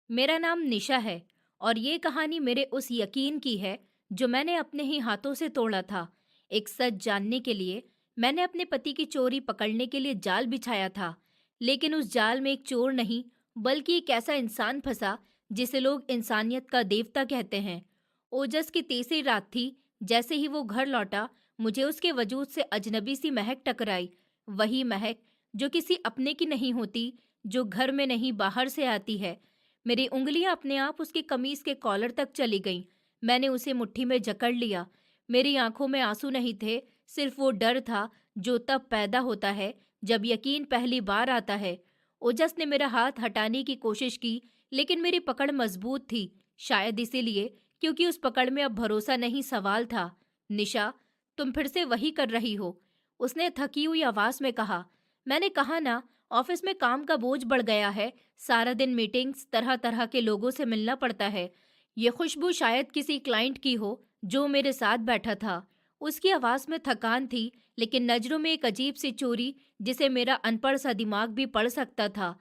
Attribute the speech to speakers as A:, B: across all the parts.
A: मेरा नाम निशा है और ये कहानी मेरे उस यकीन की है जो मैंने अपने ही हाथों से तोड़ा था। एक सच जानने के लिए मैंने अपने पति की चोरी पकड़ने के लिए जाल बिछाया था, लेकिन उस जाल में एक चोर नहीं बल्कि एक ऐसा इंसान फंसा जिसे लोग इंसानियत का देवता कहते हैं। ओजस की तीसरी रात थी। जैसे ही वो घर लौटा, मुझे उसके वजूद से अजनबी सी महक टकराई। वही महक जो किसी अपने की नहीं होती, जो घर में नहीं बाहर से आती है। मेरी उंगलियां अपने आप उसकी कमीज के कॉलर तक चली गईं। मैंने उसे मुट्ठी में जकड़ लिया। मेरी आंखों में आंसू नहीं थे, सिर्फ वो डर था जो तब पैदा होता है जब यकीन पहली बार आता है। ओजस ने मेरा हाथ हटाने की कोशिश की, लेकिन मेरी पकड़ मजबूत थी। शायद इसीलिए, क्योंकि उस पकड़ में अब भरोसा नहीं, सवाल था। निशा, तुम फिर से वही कर रही हो, उसने थकी हुई आवाज में कहा। मैंने कहा ना, ऑफिस में काम का बोझ बढ़ गया है। सारा दिन मीटिंग्स, तरह तरह के लोगों से मिलना पड़ता है। ये खुशबू शायद किसी क्लाइंट की हो जो मेरे साथ बैठा था। उसकी आवाज में थकान थी, लेकिन नजरों में एक अजीब सी चोरी जिसे मेरा अनपढ़ सा दिमाग भी पढ़ सकता था।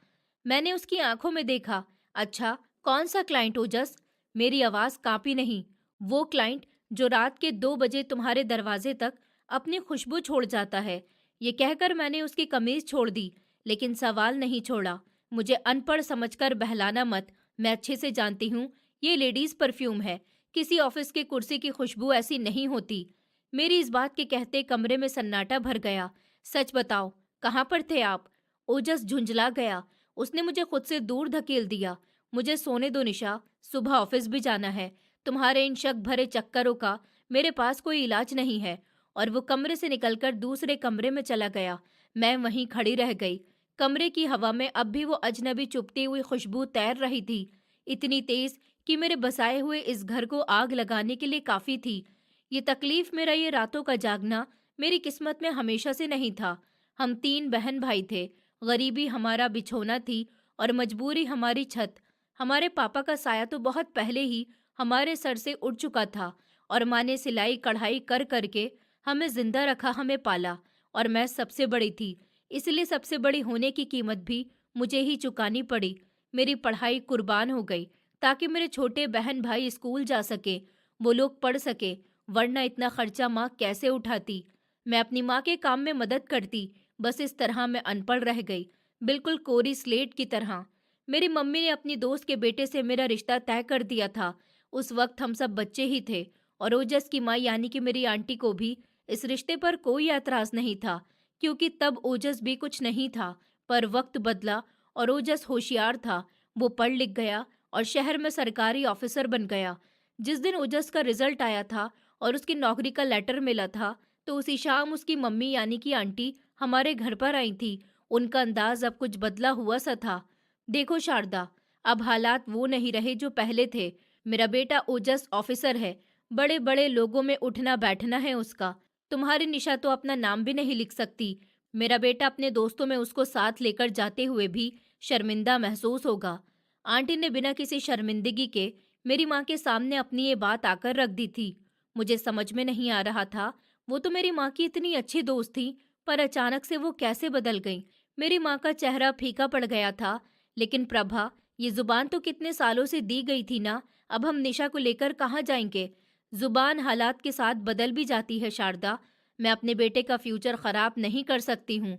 A: मैंने उसकी आंखों में देखा। अच्छा, कौन सा क्लाइंट ओजस? मेरी आवाज कांपी नहीं। वो क्लाइंट जो रात के 2 बजे तुम्हारे दरवाजे तक अपनी खुशबू छोड़ जाता है। ये कहकर मैंने उसकी कमीज छोड़ दी, लेकिन सवाल नहीं छोड़ा। मुझे अनपढ़ समझकर बहलाना मत। मैं अच्छे से जानती हूँ ये लेडीज परफ्यूम है। किसी ऑफिस की कुर्सी की खुशबू ऐसी नहीं होती। मेरी इस बात के कहते कमरे में सन्नाटा भर गया। सच बताओ, कहाँ पर थे आप? ओजस झुंझला गया। उसने मुझे खुद से दूर धकेल दिया। मुझे सोने दो निशा, सुबह ऑफिस भी जाना है। तुम्हारे इन शक भरे चक्करों का मेरे पास कोई इलाज नहीं है। और वो कमरे से निकलकर दूसरे कमरे में चला गया। मैं वहीं खड़ी रह गई। कमरे की हवा में अब भी वो अजनबी चुभती हुई खुशबू तैर रही थी, इतनी तेज कि मेरे बसाए हुए इस घर को आग लगाने के लिए काफी थी। ये तकलीफ, मेरा ये रातों का जागना, मेरी किस्मत में हमेशा से नहीं था। हम 3 बहन भाई थे। गरीबी हमारा बिछोना थी और मजबूरी हमारी छत। हमारे पापा का साया तो बहुत पहले ही हमारे सर से उड़ चुका था, और माँ ने सिलाई कढ़ाई कर करके हमें जिंदा रखा, हमें पाला। और मैं सबसे बड़ी थी, इसलिए सबसे बड़ी होने की कीमत भी मुझे ही चुकानी पड़ी। मेरी पढ़ाई कुर्बान हो गई ताकि मेरे छोटे बहन भाई स्कूल जा सके, वो लोग पढ़ सके, वरना इतना खर्चा माँ कैसे उठाती। मैं अपनी माँ के काम में मदद करती, बस इस तरह मैं अनपढ़ रह गई, बिल्कुल कोरी स्लेट की तरह। मेरी मम्मी ने अपनी दोस्त के बेटे से मेरा रिश्ता तय कर दिया था। उस वक्त हम सब बच्चे ही थे, और ओजस की माँ यानी कि मेरी आंटी को भी इस रिश्ते पर कोई ऐतराज नहीं था, क्योंकि तब ओजस भी कुछ नहीं था। पर वक्त बदला और ओजस होशियार था। वो पढ़ लिख गया और शहर में सरकारी ऑफिसर बन गया। जिस दिन ओजस का रिजल्ट आया था और उसकी नौकरी का लेटर मिला था, तो उसी शाम उसकी मम्मी यानी कि आंटी हमारे घर पर आई थी। उनका अंदाज अब कुछ बदला हुआ सा था। देखो शारदा, अब हालात वो नहीं रहे जो पहले थे। मेरा बेटा ओजस ऑफिसर है, बड़े बड़े लोगों में उठना बैठना है उसका। तुम्हारी निशा तो अपना नाम भी नहीं लिख सकती। मेरा बेटा अपने दोस्तों में उसको साथ लेकर जाते हुए भी शर्मिंदा महसूस होगा। आंटी ने बिना किसी शर्मिंदगी के मेरी माँ के सामने अपनी ये बात आकर रख दी थी। मुझे समझ में नहीं आ रहा था, वो तो मेरी माँ की इतनी अच्छी दोस्त थी, पर अचानक से वो कैसे बदल गई। मेरी माँ का चेहरा फीका पड़ गया था। लेकिन प्रभा, ये जुबान तो कितने सालों से दी गई थी ना, अब हम निशा को लेकर कहाँ जाएंगे? जुबान हालात के साथ बदल भी जाती है शारदा। मैं अपने बेटे का फ्यूचर खराब नहीं कर सकती हूँ।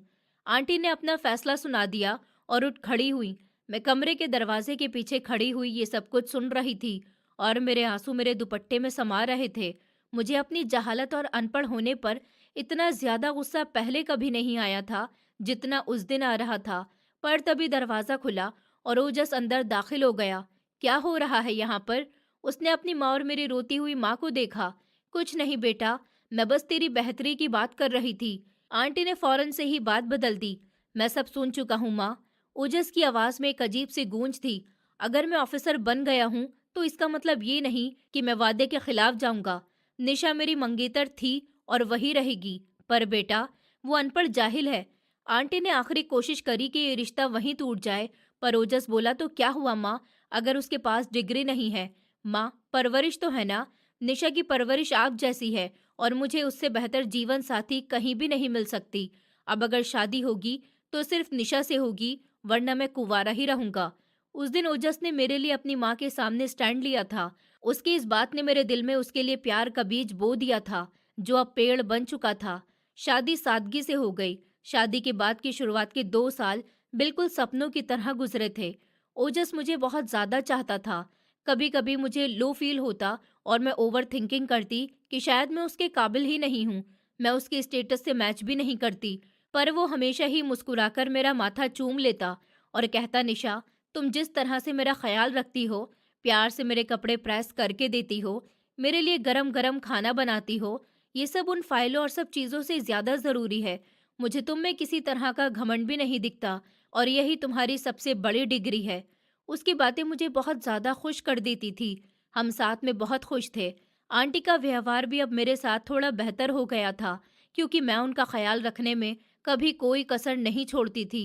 A: आंटी ने अपना फैसला सुना दिया और उठ खड़ी हुई। मैं कमरे के दरवाजे के पीछे खड़ी हुई ये सब कुछ सुन रही थी, और मेरे आंसू मेरे दुपट्टे में समा रहे थे। मुझे अपनी जहालत और अनपढ़ होने पर इतना ज्यादा गुस्सा पहले कभी नहीं आया था जितना उस दिन आ रहा था। पर तभी दरवाजा खुला और ओजस अंदर दाखिल हो गया। क्या हो रहा है यहाँ पर? उसने अपनी माँ और मेरी रोती हुई माँ को देखा। कुछ नहीं बेटा, मैं बस तेरी बेहतरी की बात कर रही थी। आंटी ने फौरन से ही बात बदल दी। मैं सब सुन चुका हूँ माँ। ओजस की आवाज में एक अजीब सी गूंज थी। अगर मैं ऑफिसर बन गया हूँ तो इसका मतलब ये नहीं कि मैं वादे के खिलाफ जाऊंगा। निशा मेरी मंगेतर थी और वही रहेगी। पर बेटा, वो अनपढ़ जाहिल है। आंटी ने आखिरी कोशिश करी कि ये रिश्ता वहीं टूट जाए, पर ओजस बोला तो क्या हुआ माँ, अगर उसके पास डिग्री नहीं है? माँ, परवरिश तो है ना। निशा की परवरिश आप जैसी है, और मुझे उससे बेहतर जीवन साथी कहीं भी नहीं मिल सकती। अब अगर शादी होगी तो सिर्फ निशा से होगी, वरना मैं कुंवारा ही रहूंगा। उस दिन ओजस ने मेरे लिए अपनी माँ के सामने स्टैंड लिया था। उसकी इस बात ने मेरे दिल में उसके लिए प्यार का बीज बो दिया था, जो अब पेड़ बन चुका था। शादी सादगी से हो गई। शादी के बाद की शुरुआत के 2 साल बिल्कुल सपनों की तरह गुजरे थे। ओजस मुझे बहुत ज्यादा चाहता था। कभी कभी मुझे लो फील होता और मैं ओवर थिंकिंग करती कि शायद मैं उसके काबिल ही नहीं हूँ। मैं उसके स्टेटस से मैच भी नहीं करती। पर वो हमेशा ही मुस्कुराकर मेरा माथा चूम लेता और कहता, निशा, तुम जिस तरह से मेरा ख्याल रखती हो, प्यार से मेरे कपड़े प्रेस करके देती हो, मेरे लिए गरम गरम खाना बनाती हो, ये सब उन फाइलों और सब चीज़ों से ज़्यादा ज़रूरी है। मुझे तुम में किसी तरह का घमंड भी नहीं दिखता और यही तुम्हारी सबसे बड़ी डिग्री है। उसकी बातें मुझे बहुत ज़्यादा खुश कर देती थी। हम साथ में बहुत खुश थे। आंटी का व्यवहार भी अब मेरे साथ थोड़ा बेहतर हो गया था, क्योंकि मैं उनका ख्याल रखने में कभी कोई कसर नहीं छोड़ती थी।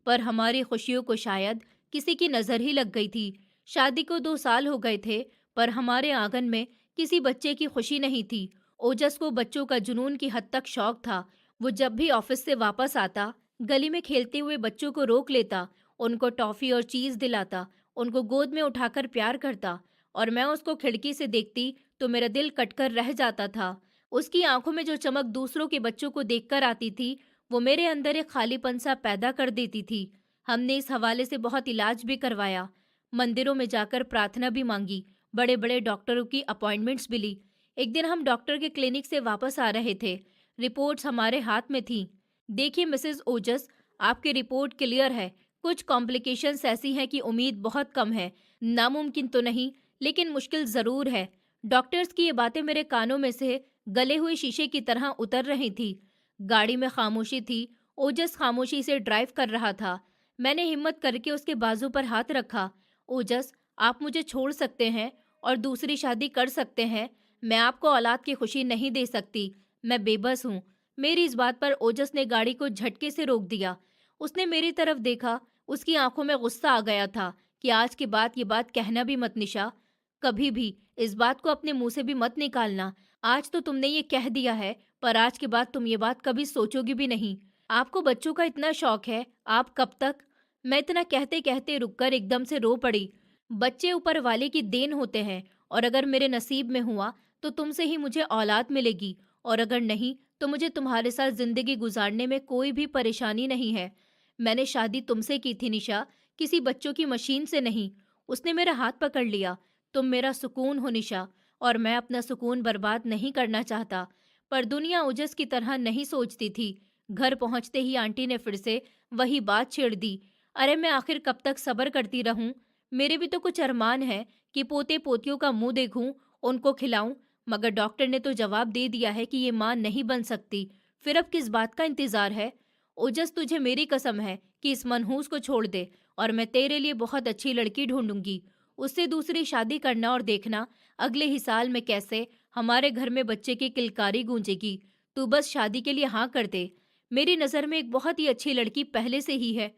A: पर हमारी खुशियों को शायद किसी की नज़र ही लग गई थी। शादी को 2 साल हो गए थे, पर हमारे आंगन में किसी बच्चे की खुशी नहीं थी। ओजस को बच्चों का जुनून की हद तक शौक था। वो जब भी ऑफिस से वापस आता, गली में खेलते हुए बच्चों को रोक लेता, उनको टॉफी और चीज दिलाता, उनको गोद में उठाकर प्यार करता, और मैं उसको खिड़की से देखती तो मेरा दिल कटकर रह जाता था। उसकी आंखों में जो चमक दूसरों के बच्चों को देखकर आती थी, वो मेरे अंदर एक खालीपन सा पैदा कर देती थी। हमने इस हवाले से बहुत इलाज भी करवाया, मंदिरों में जाकर प्रार्थना भी मांगी, बड़े बड़े डॉक्टरों की अपॉइंटमेंट्स भी ली। एक दिन हम डॉक्टर के क्लिनिक से वापस आ रहे थे। रिपोर्ट्स हमारे हाथ में थीं। देखिए मिसेस ओजस, आपकी रिपोर्ट क्लियर है। कुछ कॉम्प्लिकेशंस ऐसी हैं कि उम्मीद बहुत कम है। नामुमकिन तो नहीं, लेकिन मुश्किल ज़रूर है। डॉक्टर्स की ये बातें मेरे कानों में से गले हुए शीशे की तरह उतर रही थी। गाड़ी में खामोशी थी। ओजस खामोशी से ड्राइव कर रहा था। मैंने हिम्मत करके उसके बाजू पर हाथ रखा। ओजस, आप मुझे छोड़ सकते हैं और दूसरी शादी कर सकते हैं। मैं आपको औलाद की खुशी नहीं दे सकती। मैं बेबस हूँ। मेरी इस बात पर ओजस ने गाड़ी को झटके से रोक दिया। उसने मेरी तरफ देखा। उसकी आंखों में गुस्सा आ गया था कि आज के बाद ये बात कहना भी मत निशा। कभी भी इस बात को अपने मुंह से भी मत निकालना। आज तो तुमने ये कह दिया है, पर आज के बाद तुम ये बात कभी सोचोगी भी नहीं। आपको बच्चों का इतना शौक है, आप कब तक? मैं इतना कहते कहते रुककर एकदम से रो पड़ी। बच्चे ऊपर वाले की देन होते हैं, और अगर मेरे नसीब में हुआ तो तुमसे ही मुझे औलाद मिलेगी, और अगर नहीं तो मुझे तुम्हारे साथ जिंदगी गुजारने में कोई भी परेशानी नहीं है। मैंने शादी तुमसे की थी निशा, किसी बच्चों की मशीन से नहीं। उसने मेरा हाथ पकड़ लिया। तुम मेरा सुकून हो निशा, और मैं अपना सुकून बर्बाद नहीं करना चाहता। पर दुनिया ओजस की तरह नहीं सोचती थी। घर पहुंचते ही आंटी ने फिर से वही बात छेड़ दी। अरे मैं आखिर कब तक सब्र करती रहूं? मेरे भी तो कुछ अरमान है कि पोते पोतियों का मुंह देखूं, उनको खिलाऊं। मगर डॉक्टर ने तो जवाब दे दिया है कि ये मां नहीं बन सकती। फिर अब किस बात का इंतजार है? ओजस, तुझे मेरी कसम है कि इस मनहूस को छोड़ दे, और मैं तेरे लिए बहुत अच्छी लड़की ढूंढूंगी। उससे दूसरी शादी करना, और देखना अगले ही साल में कैसे हमारे घर में बच्चे की किलकारी गूंजेगी। तू बस शादी के लिए हाँ कर दे। मेरी नज़र में एक बहुत ही अच्छी लड़की पहले से ही है।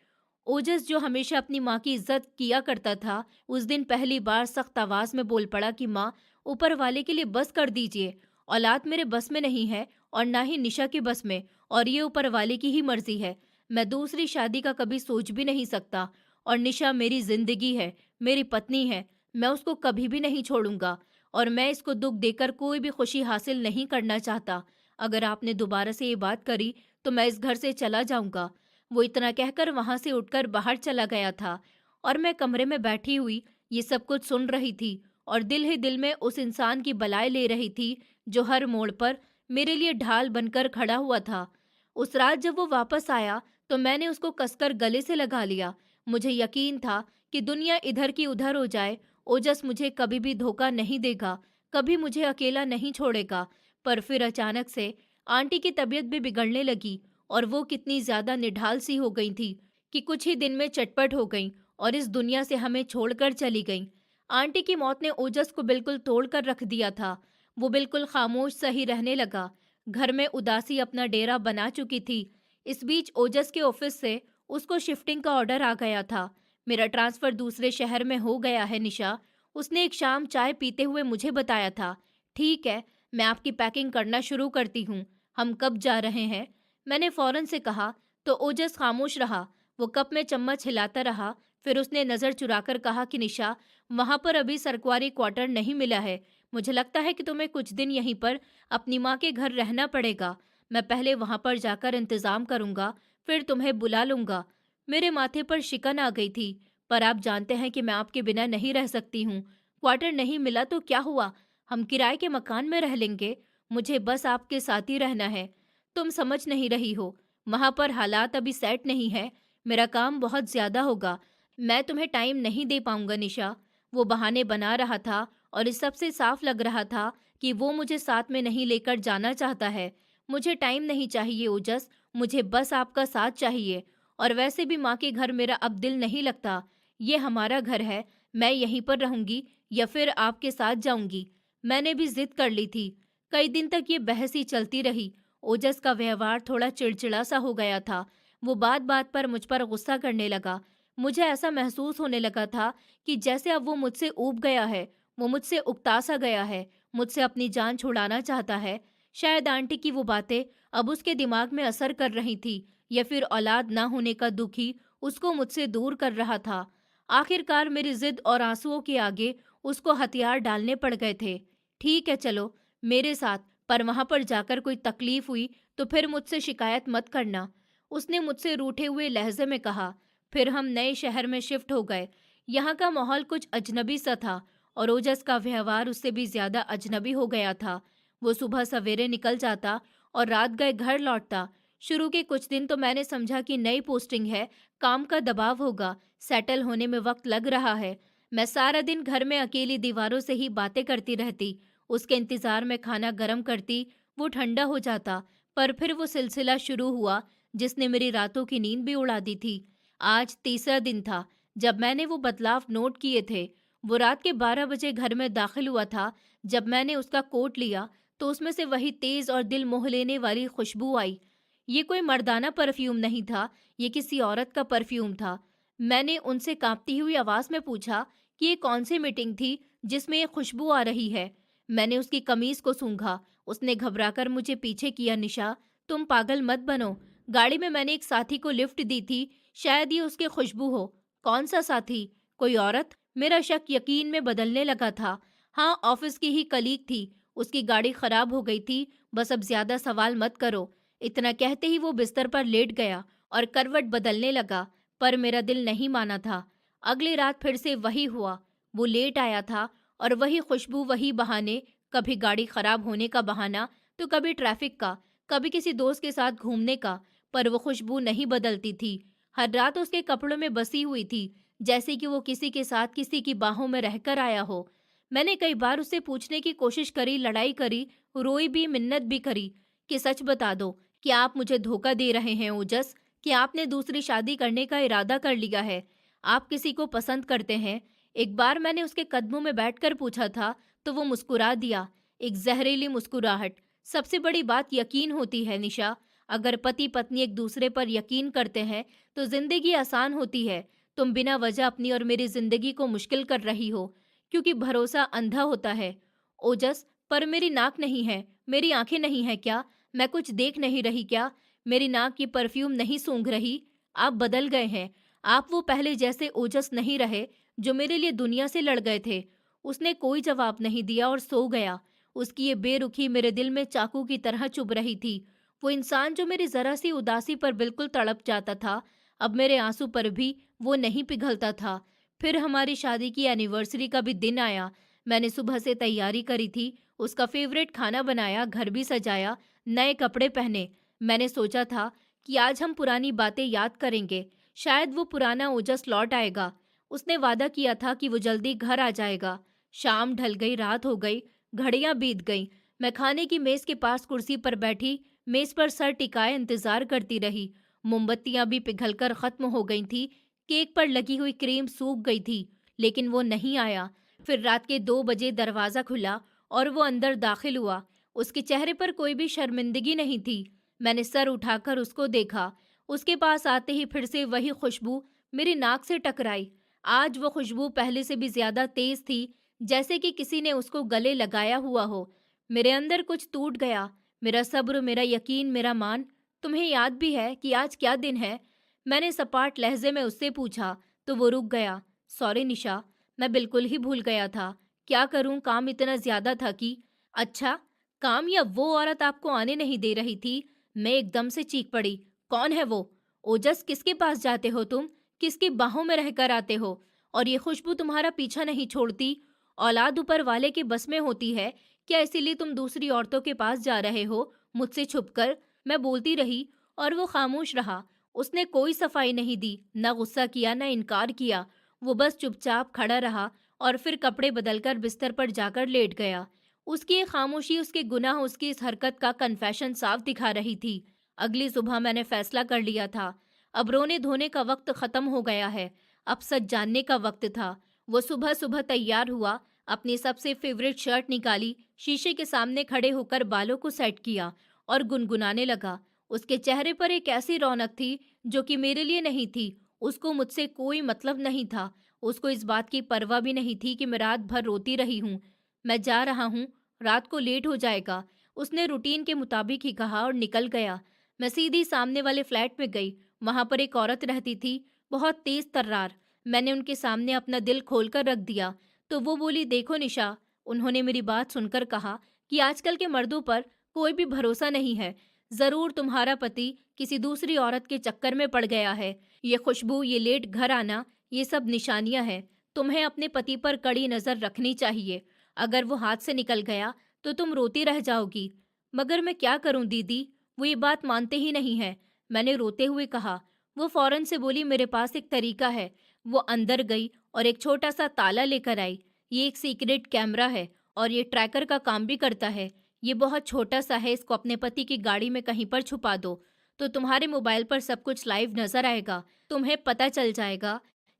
A: ओजस, जो हमेशा अपनी माँ की इज्जत किया करता था, उस दिन पहली बार सख्त आवाज में बोल पड़ा कि माँ, ऊपर वाले के लिए बस कर दीजिए। औलाद मेरे बस में नहीं है, और ना ही निशा के बस में, और ये ऊपर वाले की ही मर्जी है। मैं दूसरी शादी का कभी सोच भी नहीं सकता, और निशा मेरी जिंदगी है, मेरी पत्नी है। मैं उसको कभी भी नहीं छोड़ूंगा, और मैं इसको दुख देकर कोई भी खुशी हासिल नहीं करना चाहता। अगर आपने दोबारा से ये बात करी तो मैं इस घर से चला जाऊंगा। वो इतना कहकर वहां से उठकर बाहर चला गया था, और मैं कमरे में बैठी हुई ये सब कुछ सुन रही थी, और दिल ही दिल में उस इंसान की बलाएं ले रही थी जो हर मोड़ पर मेरे लिए ढाल बनकर खड़ा हुआ था। उस रात जब वो वापस आया तो मैंने उसको कसकर गले से लगा लिया। मुझे यकीन था कि दुनिया इधर की उधर हो जाए, ओजस मुझे कभी भी धोखा नहीं देगा, कभी मुझे अकेला नहीं छोड़ेगा। पर फिर अचानक से आंटी की तबीयत भी बिगड़ने लगी, और वो कितनी ज्यादा निढाल सी हो गई थी कि कुछ ही दिन में चटपट हो गई और इस दुनिया से हमें छोड़कर चली गई। आंटी की मौत ने ओजस को बिल्कुल तोड़कर रख दिया था। वो बिल्कुल खामोश सही रहने लगा। घर में उदासी अपना डेरा बना चुकी थी। इस बीच ओजस के ऑफिस से उसको शिफ्टिंग का ऑर्डर आ गया था। मेरा ट्रांसफर दूसरे शहर में हो गया है निशा। उसने एक शाम चाय पीते हुए मुझे बताया था। ठीक है, मैं आपकी पैकिंग करना शुरू करती हूँ। हम कब जा रहे हैं? मैंने फौरन से कहा। तो ओजस खामोश रहा। वो कप में चम्मच हिलाता रहा, फिर उसने नज़र चुराकर कहा कि निशा, वहाँ पर अभी सरकारी क्वार्टर नहीं मिला है। मुझे लगता है कि तुम्हें कुछ दिन यहीं पर अपनी माँ के घर रहना पड़ेगा। मैं पहले वहाँ पर जाकर इंतज़ाम करूँगा, फिर तुम्हें बुला लूँगा। मेरे माथे पर शिकन आ गई थी, पर आप जानते हैं कि मैं आपके बिना नहीं रह सकती हूँ। क्वार्टर नहीं मिला तो क्या हुआ? हम किराए के मकान में रह लेंगे। मुझे बस आपके साथ ही रहना है। तुम समझ नहीं रही हो, वहाँ पर हालात अभी सेट नहीं है। मेरा काम बहुत ज़्यादा होगा। मैं तुम्हें टाइम नहीं दे पाऊँगा निशा। वो बहाने बना रहा था और इस सब से साफ लग रहा था कि वो मुझे साथ में नहीं लेकर जाना चाहता है। मुझे टाइम नहीं चाहिए ओजस, मुझे बस आपका साथ चाहिए। और वैसे भी माँ के घर मेरा अब दिल नहीं लगता। ये हमारा घर है, मैं यहीं पर रहूंगी या फिर आपके साथ जाऊंगी। मैंने भी जिद कर ली थी। कई दिन तक ये बहस ही चलती रही। ओजस का व्यवहार थोड़ा चिड़चिड़ा सा हो गया था। वो बात बात पर मुझ पर गुस्सा करने लगा। मुझे ऐसा महसूस होने लगा था कि जैसे अब वो मुझसे ऊब गया है, वो मुझसे उकता सा गया है, मुझसे अपनी जान छुड़ाना चाहता है। शायद आंटी की वो बातें अब उसके दिमाग में असर कर रही थी, या फिर औलाद ना होने का दुख ही उसको मुझसे दूर कर रहा था। आखिरकार मेरी जिद और आंसुओं के आगे उसको हथियार डालने पड़ गए थे। ठीक है चलो मेरे साथ, पर वहां पर जाकर कोई तकलीफ हुई तो फिर मुझसे शिकायत मत करना, उसने मुझसे रूठे हुए लहजे में कहा। फिर हम नए शहर में शिफ्ट हो गए। यहाँ का माहौल कुछ अजनबी सा था और ओजस का व्यवहार उससे भी ज्यादा अजनबी हो गया था। वो सुबह सवेरे निकल जाता और रात गए घर लौटता। शुरू के कुछ दिन तो मैंने समझा कि नई पोस्टिंग है, काम का दबाव होगा, सेटल होने में वक्त लग रहा है। मैं सारा दिन घर में अकेली दीवारों से ही बातें करती रहती, उसके इंतजार में खाना गर्म करती, वो ठंडा हो जाता। पर फिर वो सिलसिला शुरू हुआ जिसने मेरी रातों की नींद भी उड़ा दी थी। आज तीसरा दिन था जब मैंने वो बदलाव नोट किए थे। वो रात के 12 बजे घर में दाखिल हुआ था। जब मैंने उसका कोट लिया तो उसमें से वही तेज और दिल मोह लेने वाली खुशबू आई। ये कोई मर्दाना परफ्यूम नहीं था, ये किसी औरत का परफ्यूम था। मैंने उनसे कांपती हुई आवाज में पूछा कि ये कौन सी मीटिंग थी जिसमें ये खुशबू आ रही है। मैंने उसकी कमीज को सूंघा। उसने घबराकर मुझे पीछे किया। निशा, तुम पागल मत बनो। गाड़ी में मैंने एक साथी को लिफ्ट दी थी, शायद ये उसकी खुशबू हो। कौन सा साथी? कोई औरत? मेरा शक यकीन में बदलने लगा था। हाँ, ऑफिस की ही कलीग थी। उसकी गाड़ी खराब हो गई थी। बस अब ज्यादा सवाल मत करो। इतना कहते ही वो बिस्तर पर लेट गया और करवट बदलने लगा, पर मेरा दिल नहीं माना था। अगली रात फिर से वही हुआ। वो लेट आया था और वही खुशबू, वही बहाने। कभी गाड़ी खराब होने का बहाना, तो कभी ट्रैफिक का, कभी किसी दोस्त के साथ घूमने का, पर वो खुशबू नहीं बदलती थी। हर रात उसके कपड़ों में बसी हुई थी, जैसे कि वो किसी के साथ किसी की बाहों में रहकर आया हो। मैंने कई बार उससे पूछने की कोशिश करी, लड़ाई करी, रोई भी, मिन्नत भी करी कि सच बता दो, क्या आप मुझे धोखा दे रहे हैं ओजस? कि आपने दूसरी शादी करने का इरादा कर लिया है? आप किसी को पसंद करते हैं? एक बार मैंने उसके कदमों में बैठकर पूछा था तो वो मुस्कुरा दिया, एक जहरीली मुस्कुराहट। सबसे बड़ी बात यकीन होती है निशा। अगर पति पत्नी एक दूसरे पर यकीन करते हैं तो जिंदगी आसान होती है। तुम बिना वजह अपनी और मेरी जिंदगी को मुश्किल कर रही हो, क्योंकि भरोसा अंधा होता है। ओजस, पर मेरी नाक नहीं है, मेरी आंखें नहीं है क्या? मैं कुछ देख नहीं रही क्या? मेरी नाक की परफ्यूम नहीं सूंघ रही? आप बदल गए हैं। आप वो पहले जैसे ओजस नहीं रहे जो मेरे लिए दुनिया से लड़ गए थे। उसने कोई जवाब नहीं दिया और सो गया। उसकी ये बेरुखी मेरे दिल में चाकू की तरह चुभ रही थी। वो इंसान जो मेरी जरा सी उदासी पर बिल्कुल तड़प जाता था, अब मेरे आंसू पर भी वो नहीं पिघलता था। फिर हमारी शादी की एनिवर्सरी का भी दिन आया। मैंने सुबह से तैयारी करी थी, उसका फेवरेट खाना बनाया, घर भी सजाया, नए कपड़े पहने। मैंने सोचा था कि आज हम पुरानी बातें याद करेंगे, शायद वो पुराना ओजस लौट आएगा। उसने वादा किया था कि वो जल्दी घर आ जाएगा। शाम ढल गई, रात हो गई, घड़ियां बीत गईं। मैं खाने की मेज के पास कुर्सी पर बैठी, मेज पर सर टिकाए इंतजार करती रही। मोमबत्तियां भी पिघलकर खत्म हो गई थी, केक पर लगी हुई क्रीम सूख गई थी, लेकिन वो नहीं आया। फिर रात के 2 बजे दरवाजा खुला और वो अंदर दाखिल हुआ। उसके चेहरे पर कोई भी शर्मिंदगी नहीं थी। मैंने सर उठाकर उसको देखा। उसके पास आते ही फिर से वही खुशबू मेरी नाक से टकराई। आज वो खुशबू पहले से भी ज्यादा तेज थी, जैसे कि किसी ने उसको गले लगाया हुआ हो। मेरे अंदर कुछ टूट गया, मेरा सब्र, मेरा यकीन, मेरा मान। तुम्हें याद भी है कि आज क्या दिन है? मैंने सपाट लहजे में उससे पूछा। तो वो रुक गया। सॉरी निशा, मैं बिल्कुल ही भूल गया था। क्या करूं, काम इतना ज्यादा था कि। अच्छा, काम या वो औरत आपको आने नहीं दे रही थी? मैं एकदम से चीख पड़ी। कौन है वो? ओजस, किसके पास जाते हो तुम? किसकी बाहों में रहकर आते हो? और ये खुशबू तुम्हारा पीछा नहीं छोड़ती? औलाद ऊपर वाले के बस में होती है क्या, इसीलिए तुम दूसरी औरतों के पास जा रहे हो मुझसे छुपकर? मैं बोलती रही और वो खामोश रहा। उसने कोई सफाई नहीं दी, न गुस्सा किया न इनकार किया। वो बस चुपचाप खड़ा रहा और फिर कपड़े बदलकर बिस्तर पर जाकर लेट गया। उसकी ये खामोशी, उसके गुनाह, उसकी इस हरकत का कन्फेशन साफ दिखा रही थी। अगली सुबह मैंने फैसला कर लिया था, अब रोने धोने का वक्त खत्म हो गया है, अब सच जानने का वक्त था। वो सुबह सुबह तैयार हुआ, अपनी सबसे फेवरेट शर्ट निकाली, शीशे के सामने खड़े होकर बालों को सेट किया और गुनगुनाने लगा। उसके चेहरे पर एक ऐसी रौनक थी जो कि मेरे लिए नहीं थी। उसको मुझसे कोई मतलब नहीं था। उसको इस बात की परवाह भी नहीं थी कि मैं रात भर रोती रही हूँ। मैं जा रहा हूँ, रात को लेट हो जाएगा, उसने रूटीन के मुताबिक ही कहा और निकल गया। मैं सीधी सामने वाले फ्लैट में गई। वहां पर एक औरत रहती थी, बहुत तेज तर्रार। मैंने उनके सामने अपना दिल खोलकर रख दिया तो वो बोली, देखो निशा, उन्होंने मेरी बात सुनकर कहा कि आजकल के मर्दों पर कोई भी भरोसा नहीं है। जरूर तुम्हारा पति किसी दूसरी औरत के चक्कर में पड़ गया है। ये खुशबू, ये लेट घर आना, ये सब निशानियां हैं। तुम्हें अपने पति पर कड़ी नजर रखनी चाहिए। अगर वो हाथ से निकल गया तो तुम रोती रह जाओगी। मगर मैं क्या करूं दीदी, वो ये बात मानते ही नहीं है। मैंने रोते हुए कहा। वो फौरन से बोली, मेरे पास एक तरीका है। वो अंदर गई और एक छोटा सा ताला लेकर आई। ये एक सीक्रेट कैमरा है और ये ट्रैकर का काम भी करता है। ये बहुत छोटा सा है, इसको अपने पति की गाड़ी में कहीं पर छुपा दो तो तुम्हारे मोबाइल पर सब कुछ लाइव नजर आएगा। तुम्हें पता चल जाएगा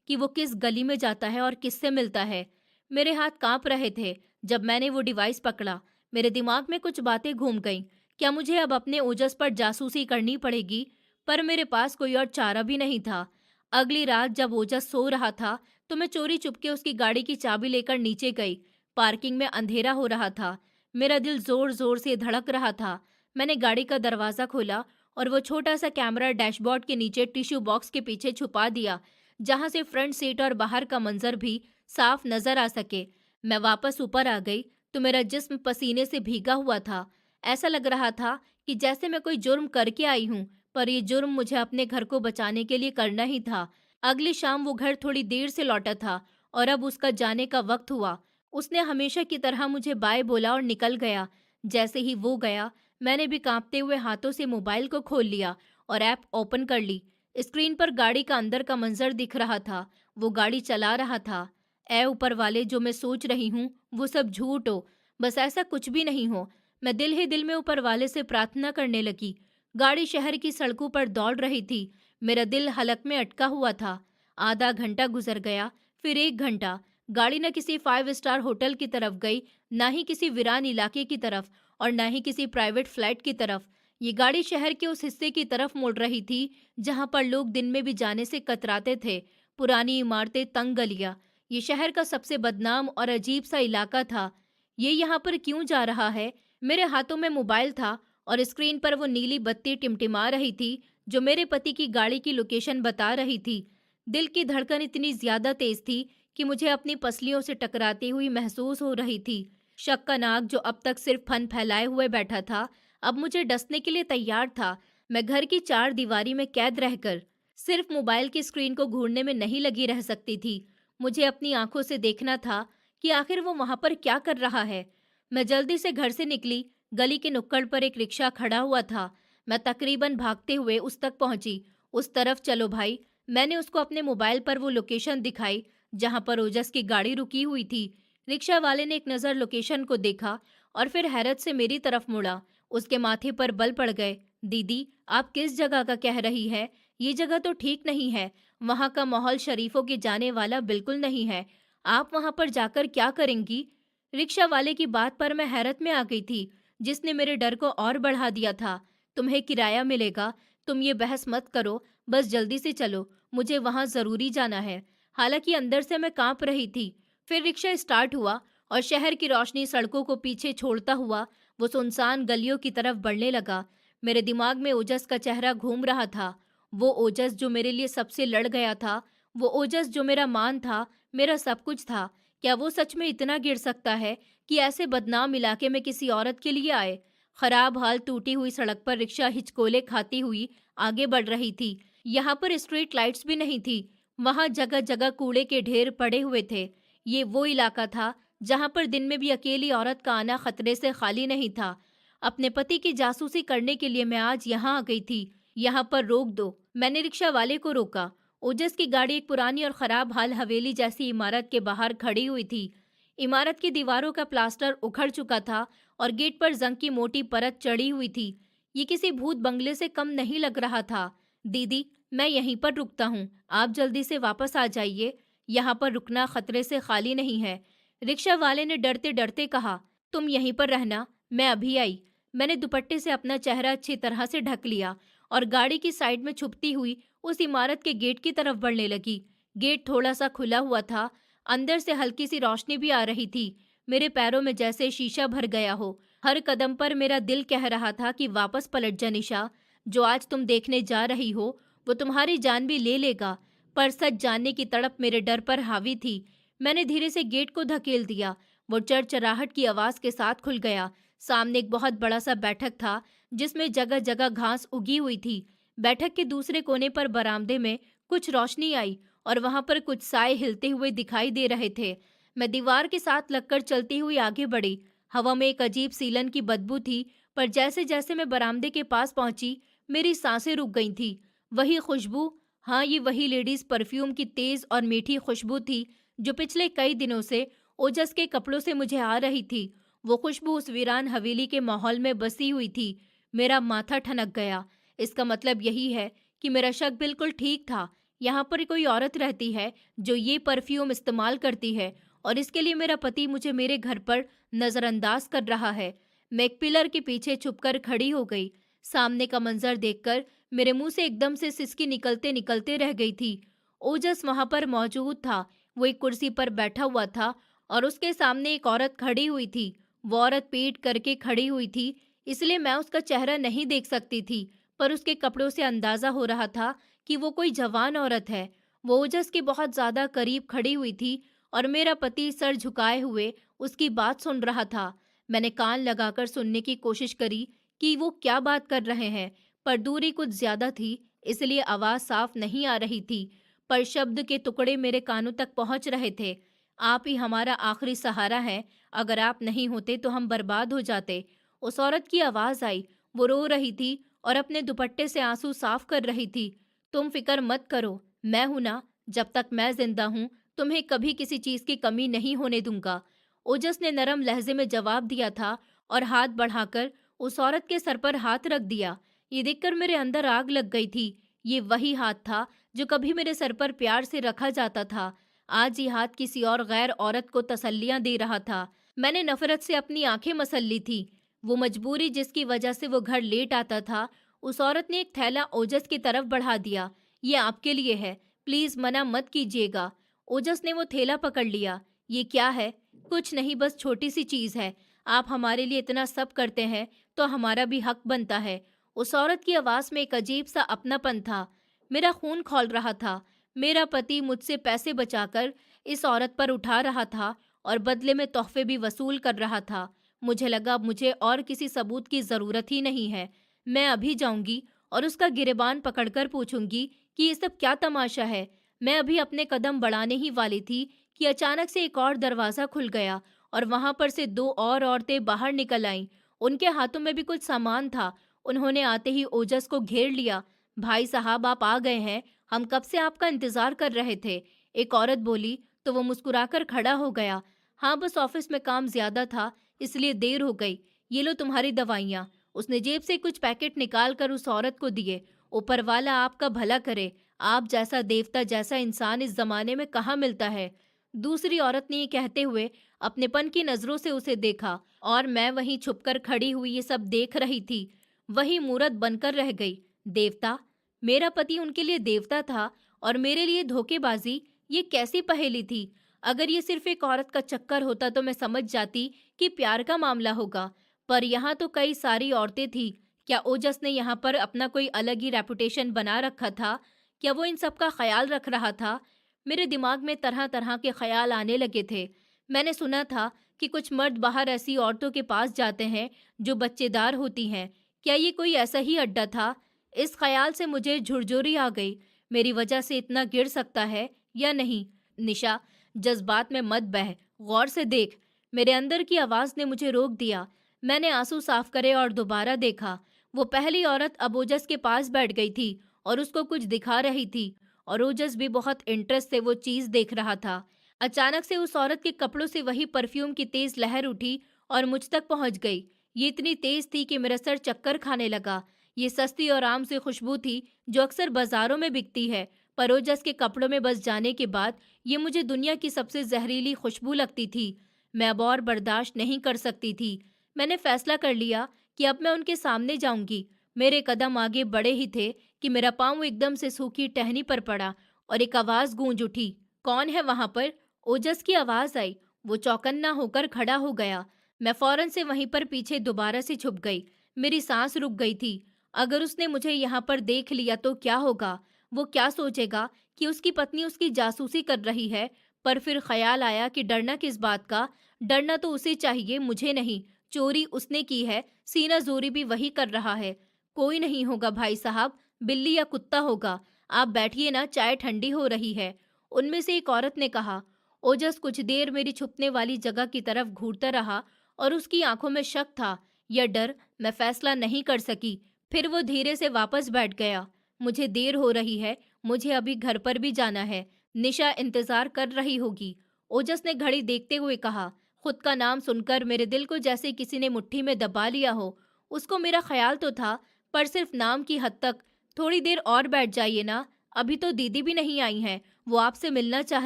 A: कि वो किस गली में जाता है और किससे मिलता है। मेरे हाथ कांप रहे थे जब मैंने वो डिवाइस पकड़ा। मेरे दिमाग में कुछ बातें घूम गईं। क्या मुझे अब अपने ओजस पर जासूसी करनी पड़ेगी? पर मेरे पास कोई और चारा भी नहीं था। अगली रात जब ओजस सो रहा था तो मैं चोरी चुपके उसकी गाड़ी की चाबी लेकर नीचे गई। पार्किंग में अंधेरा हो रहा था। मेरा दिल जोर जोर से धड़क रहा था। मैंने गाड़ी का दरवाजा खोला और वो छोटा सा कैमरा डैशबोर्ड के नीचे टिश्यू बॉक्स के पीछे छुपा दिया, जहां से फ्रंट सीट और बाहर का मंजर भी साफ नजर आ सके। मैं वापस ऊपर आ गई तो मेरा जिस्म पसीने से भीगा हुआ था। ऐसा लग रहा था कि जैसे मैं कोई जुर्म करके आई हूँ, पर ये जुर्म मुझे अपने घर को बचाने के लिए करना ही था। अगली शाम वो घर थोड़ी देर से लौटा था और अब उसका जाने का वक्त हुआ। उसने हमेशा की तरह मुझे बाय बोला और निकल गया। जैसे ही वो गया, मैंने भी कांपते हुए हाथों से मोबाइल को खोल लिया और ऐप ओपन कर ली। स्क्रीन पर गाड़ी का अंदर का मंजर दिख रहा था। वो गाड़ी चला रहा था। ऐ ऊपर वाले, जो मैं सोच रही हूँ वो सब झूठ हो, बस ऐसा कुछ भी नहीं हो। मैं दिल ही दिल में ऊपर वाले से प्रार्थना करने लगी। गाड़ी शहर की सड़कों पर दौड़ रही थी। मेरा दिल हलक में अटका हुआ था। आधा घंटा गुजर गया, फिर 1 घंटा। गाड़ी न किसी 5 स्टार होटल की तरफ गई, ना ही किसी वीरान इलाके की तरफ और ना ही किसी प्राइवेट फ्लैट की तरफ। ये गाड़ी शहर के उस हिस्से की तरफ मुड़ रही थी जहां पर लोग दिन में भी जाने से कतराते थे। पुरानी इमारतें, तंग गलियां, ये शहर का सबसे बदनाम और अजीब सा इलाका था। ये यहाँ पर क्यों जा रहा है? मेरे हाथों में मोबाइल था और स्क्रीन पर वो नीली बत्ती टिमटिमा रही थी जो मेरे पति की गाड़ी की लोकेशन बता रही थी। दिल की धड़कन इतनी ज्यादा तेज थी कि मुझे अपनी पसलियों से टकराती हुई महसूस हो रही थी। शक का नाग, जो अब तक सिर्फ फन फैलाए हुए बैठा था, अब मुझे डसने के लिए तैयार था। मैं घर की 4 दीवारी में कैद रहकर सिर्फ मोबाइल की स्क्रीन को घूरने में नहीं लगी रह सकती थी। मुझे अपनी आंखों से देखना था कि आखिर वो वहां पर क्या कर रहा है। मैं जल्दी से घर से निकली। गली के नुक्कड़ पर एक रिक्शा खड़ा हुआ था। मैं तकरीबन भागते हुए उस तक पहुंची। उस तरफ चलो भाई, मैंने उसको अपने मोबाइल पर वो लोकेशन दिखाई जहां पर ओजस की गाड़ी रुकी हुई थी। रिक्शा वाले ने एक नज़र लोकेशन को देखा और फिर हैरत से मेरी तरफ मुड़ा। उसके माथे पर बल पड़ गए। दीदी, आप किस जगह का कह रही है? ये जगह तो ठीक नहीं है। वहां का माहौल शरीफों के जाने वाला बिल्कुल नहीं है। आप वहां पर जाकर क्या करेंगी? रिक्शा वाले की बात पर मैं हैरत में आ गई थी, जिसने मेरे डर को और बढ़ा दिया था। तुम्हें किराया मिलेगा, तुम ये बहस मत करो, बस जल्दी से चलो, मुझे वहां जरूरी जाना है। हालांकि अंदर से मैं कांप रही थी। फिर रिक्शा स्टार्ट हुआ और शहर की रोशनी सड़कों को पीछे छोड़ता हुआ वो सुनसान गलियों की तरफ बढ़ने लगा। मेरे दिमाग में ओजस का चेहरा घूम रहा था। वो ओजस जो मेरे लिए सबसे लड़ गया था, वो ओजस जो मेरा मान था, मेरा सब कुछ था, क्या वो सच में इतना गिर सकता है कि ऐसे बदनाम इलाके में किसी औरत के लिए आए? खराब हाल टूटी हुई सड़क पर रिक्शा हिचकोले खाती हुई आगे बढ़ रही थी। यहाँ पर स्ट्रीट लाइट्स भी नहीं थी। वहाँ जगह जगह कूड़े के ढेर पड़े हुए थे। ये वो इलाका था जहाँ पर दिन में भी अकेली औरत का आना खतरे से खाली नहीं था। अपने पति की जासूसी करने के लिए मैं आज यहाँ आ गई थी। यहाँ पर रोक दो। मैंने रिक्शा वाले को रोका। ओजस की गाड़ी एक पुरानी और खराब हाल हवेली जैसी इमारत के बाहर खड़ी हुई थी। इमारत की दीवारों का प्लास्टर उखड़ चुका था और गेट पर जंग की मोटी परत चढ़ी हुई थी। ये किसी भूत बंगले से कम नहीं लग रहा था। दीदी, मैं यहीं पर रुकता हूँ, आप जल्दी से वापस आ जाइए। यहाँ पर रुकना खतरे से खाली नहीं है। रिक्शा वाले ने डरते डरते कहा। तुम यहीं पर रहना, मैं अभी आई। मैंने दुपट्टे से अपना चेहरा अच्छी तरह से ढक लिया और गाड़ी की साइड में छुपती हुई उस इमारत के गेट की तरफ बढ़ने लगी। गेट थोड़ा सा खुला हुआ था। अंदर से हल्की सी रोशनी भी आ रही थी। मेरे पैरों में जैसे शीशा भर गया हो। हर कदम पर मेरा दिल कह रहा था कि वापस पलट जा निशा। जो आज तुम देखने जा रही हो वो तुम्हारी जान भी ले लेगा। पर सच जानने की तड़प मेरे डर पर हावी थी। मैंने धीरे से गेट को धकेल दिया। वो चरचराहट की आवाज के साथ खुल गया। सामने एक बहुत बड़ा सा बैठक था जिसमें जगह जगह घास उगी हुई थी। बैठक के दूसरे कोने पर बरामदे में कुछ रोशनी आई और वहां पर कुछ साए हिलते हुए दिखाई दे रहे थे। मैं दीवार के साथ लगकर चलती हुई आगे बढ़ी। हवा में एक अजीब सीलन की बदबू थी, पर जैसे जैसे मैं बरामदे के पास पहुंची मेरी सांसें रुक गई थी। वही खुशबू, हाँ ये वही लेडीज परफ्यूम की तेज और मीठी खुशबू थी जो पिछले कई दिनों से ओजस के कपड़ों से मुझे आ रही थी। वो खुशबू उस वीरान हवेली के माहौल में बसी हुई थी। मेरा माथा ठनक गया। इसका मतलब यही है कि मेरा शक बिल्कुल ठीक था। यहाँ पर कोई औरत रहती है जो ये परफ्यूम इस्तेमाल करती है और इसके लिए मेरा पति मुझे मेरे घर पर नजरअंदाज कर रहा है। मैं एक पिलर के पीछे छुपकर खड़ी हो गई। सामने का मंजर देखकर मेरे मुंह से एकदम से सिसकी निकलते निकलते रह गई थी। ओजस वहां पर मौजूद था। वो एक कुर्सी पर बैठा हुआ था और उसके सामने एक औरत खड़ी हुई थी। वो औरत पीठ करके खड़ी हुई थी, इसलिए मैं उसका चेहरा नहीं देख सकती थी, पर उसके कपड़ों से अंदाजा हो रहा था कि वो कोई जवान औरत है। वो ओजस के बहुत ज्यादा करीब खड़ी हुई थी और मेरा पति सर झुकाए हुए उसकी बात सुन रहा था। मैंने कान लगाकर सुनने की कोशिश करी कि वो क्या बात कर रहे हैं, पर दूरी कुछ ज्यादा थी, इसलिए आवाज साफ नहीं आ रही थी, पर शब्द के टुकड़े मेरे कानों तक पहुंच रहे थे। आप ही हमारा आखिरी सहारा है। अगर आप नहीं होते तो हम बर्बाद हो जाते। उस औरत की आवाज आई। वो रो रही थी और अपने दुपट्टे से आंसू साफ कर रही थी। तुम फिक्र मत करो, मैं हूं ना। जब तक मैं जिंदा हूं तुम्हें कभी किसी चीज की कमी नहीं होने दूंगा। ओजस ने नरम लहजे में जवाब दिया था और हाथ बढ़ाकर उस औरत के सर पर हाथ रख दिया। ये देखकर मेरे अंदर आग लग गई थी। ये वही हाथ था जो कभी मेरे सर पर प्यार से रखा जाता था। आज ये हाथ किसी और गैर औरत को तसल्लियां दे रहा था। मैंने नफरत से अपनी आंखें मसल ली थी। वो मजबूरी जिसकी वजह से वो घर लेट आता था। उस औरत ने एक थैला ओजस की तरफ बढ़ा दिया। ये आपके लिए है, प्लीज मना मत कीजिएगा। ओजस ने वो थैला पकड़ लिया। ये क्या है? कुछ नहीं, बस छोटी सी चीज है। आप हमारे लिए इतना सब करते हैं तो हमारा भी हक बनता है। उस औरत की आवाज में एक अजीब सा अपनापन था। मेरा खून खौल रहा था। मेरा पति मुझसे पैसे बचाकर इस औरत पर उठा रहा था और बदले में तोहफे भी वसूल कर रहा था। मुझे लगा मुझे और किसी सबूत की जरूरत ही नहीं है। मैं अभी जाऊंगी और उसका गिरेबान पकड़कर पूछूंगी कि ये सब क्या तमाशा है। मैं अभी अपने कदम बढ़ाने ही वाली थी कि अचानक से एक और दरवाजा खुल गया और वहां पर से दो और औरतें बाहर निकल आईं। उनके हाथों में भी कुछ सामान था। उन्होंने आते ही ओजस को घेर लिया। भाई साहब, आप आ गए हैं, हम कब से आपका इंतजार कर रहे थे। एक औरत बोली तो वो मुस्कुराकर खड़ा हो गया। हाँ, बस ऑफिस में काम ज्यादा था इसलिए देर हो गई। ये लो तुम्हारी दवाइयाँ। उसने जेब से कुछ पैकेट निकाल कर उस औरत को दिए। ऊपर वाला आपका भला करे। आप जैसा देवता जैसा इंसान इस जमाने में कहाँ मिलता है। दूसरी औरत ने ये कहते हुए अपनेपन की नजरों से उसे देखा और मैं वहीं छुपकर खड़ी हुई ये सब देख रही थी। वही मूरत बनकर रह गई। देवता? मेरा पति उनके लिए देवता था और मेरे लिए धोखेबाजी? ये कैसी पहेली थी। अगर ये सिर्फ एक औरत का चक्कर होता तो मैं समझ जाती कि प्यार का मामला होगा, पर यहाँ तो कई सारी औरतें थी। क्या ओजस ने यहाँ पर अपना कोई अलग ही रेपुटेशन बना रखा था? क्या वो इन सब का ख्याल रख रहा था? मेरे दिमाग में तरह तरह के ख्याल आने लगे थे। मैंने सुना था कि कुछ मर्द बाहर ऐसी औरतों के पास जाते हैं जो बच्चेदार होती हैं। क्या ये कोई ऐसा ही अड्डा था? इस ख्याल से मुझे झुरझुरी आ गई। मेरी वजह से इतना गिर सकता है या नहीं? निशा, जज्बात में मत बह, गौर से देख। मेरे अंदर की आवाज ने मुझे रोक दिया। मैंने आंसू साफ करे और दोबारा देखा। वो पहली औरत अब ओजस के पास बैठ गई थी और उसको कुछ दिखा रही थी, और ओजस भी बहुत इंटरेस्ट से वो चीज देख रहा था। अचानक से उस औरत के कपड़ों से वही परफ्यूम की तेज लहर उठी और मुझ तक पहुंच गई। ये इतनी तेज थी कि मेरा सर चक्कर खाने लगा। ये सस्ती और आम सी खुशबू थी जो अक्सर बाजारों में बिकती है, पर ओजस के कपड़ों में बस जाने के बाद ये मुझे दुनिया की सबसे जहरीली खुशबू लगती थी। मैं अब और बर्दाश्त नहीं कर सकती थी। मैंने फैसला कर लिया कि अब मैं उनके सामने जाऊंगी। मेरे कदम आगे बढ़े ही थे कि मेरा पांव एकदम से सूखी टहनी पर पड़ा और एक आवाज गूंज उठी, कौन है वहां पर? ओजस की आवाज आई। वो चौकन्ना होकर खड़ा हो गया। मैं फौरन से वहीं पर पीछे दोबारा से छुप गई। मेरी सांस रुक गई थी। अगर उसने मुझे यहाँ पर देख लिया तो क्या होगा? वो क्या सोचेगा कि उसकी पत्नी उसकी जासूसी कर रही है? पर फिर ख्याल आया कि डरना किस बात का? डरना तो उसे चाहिए, मुझे नहीं। चोरी उसने की है, सीना जोरी भी वही कर रहा है। कोई नहीं होगा भाई साहब, बिल्ली या कुत्ता होगा। आप बैठिए ना, चाय ठंडी हो रही है। उनमें से एक औरत ने कहा। ओजस कुछ देर मेरी छुपने वाली जगह की तरफ घूरता रहा और उसकी आंखों में शक था या डर, मैं फैसला नहीं कर सकी। फिर वो धीरे से वापस बैठ गया। मुझे देर हो रही है, मुझे अभी घर पर भी जाना है। निशा इंतजार कर रही होगी। ओजस ने घड़ी देखते हुए कहा। खुद का नाम सुनकर मेरे दिल को जैसे किसी ने मुट्ठी में दबा लिया हो। उसको मेरा ख्याल तो था, पर सिर्फ नाम की हद तक। थोड़ी देर और बैठ जाइए ना, अभी तो दीदी भी नहीं आई हैं, वो आपसे मिलना चाह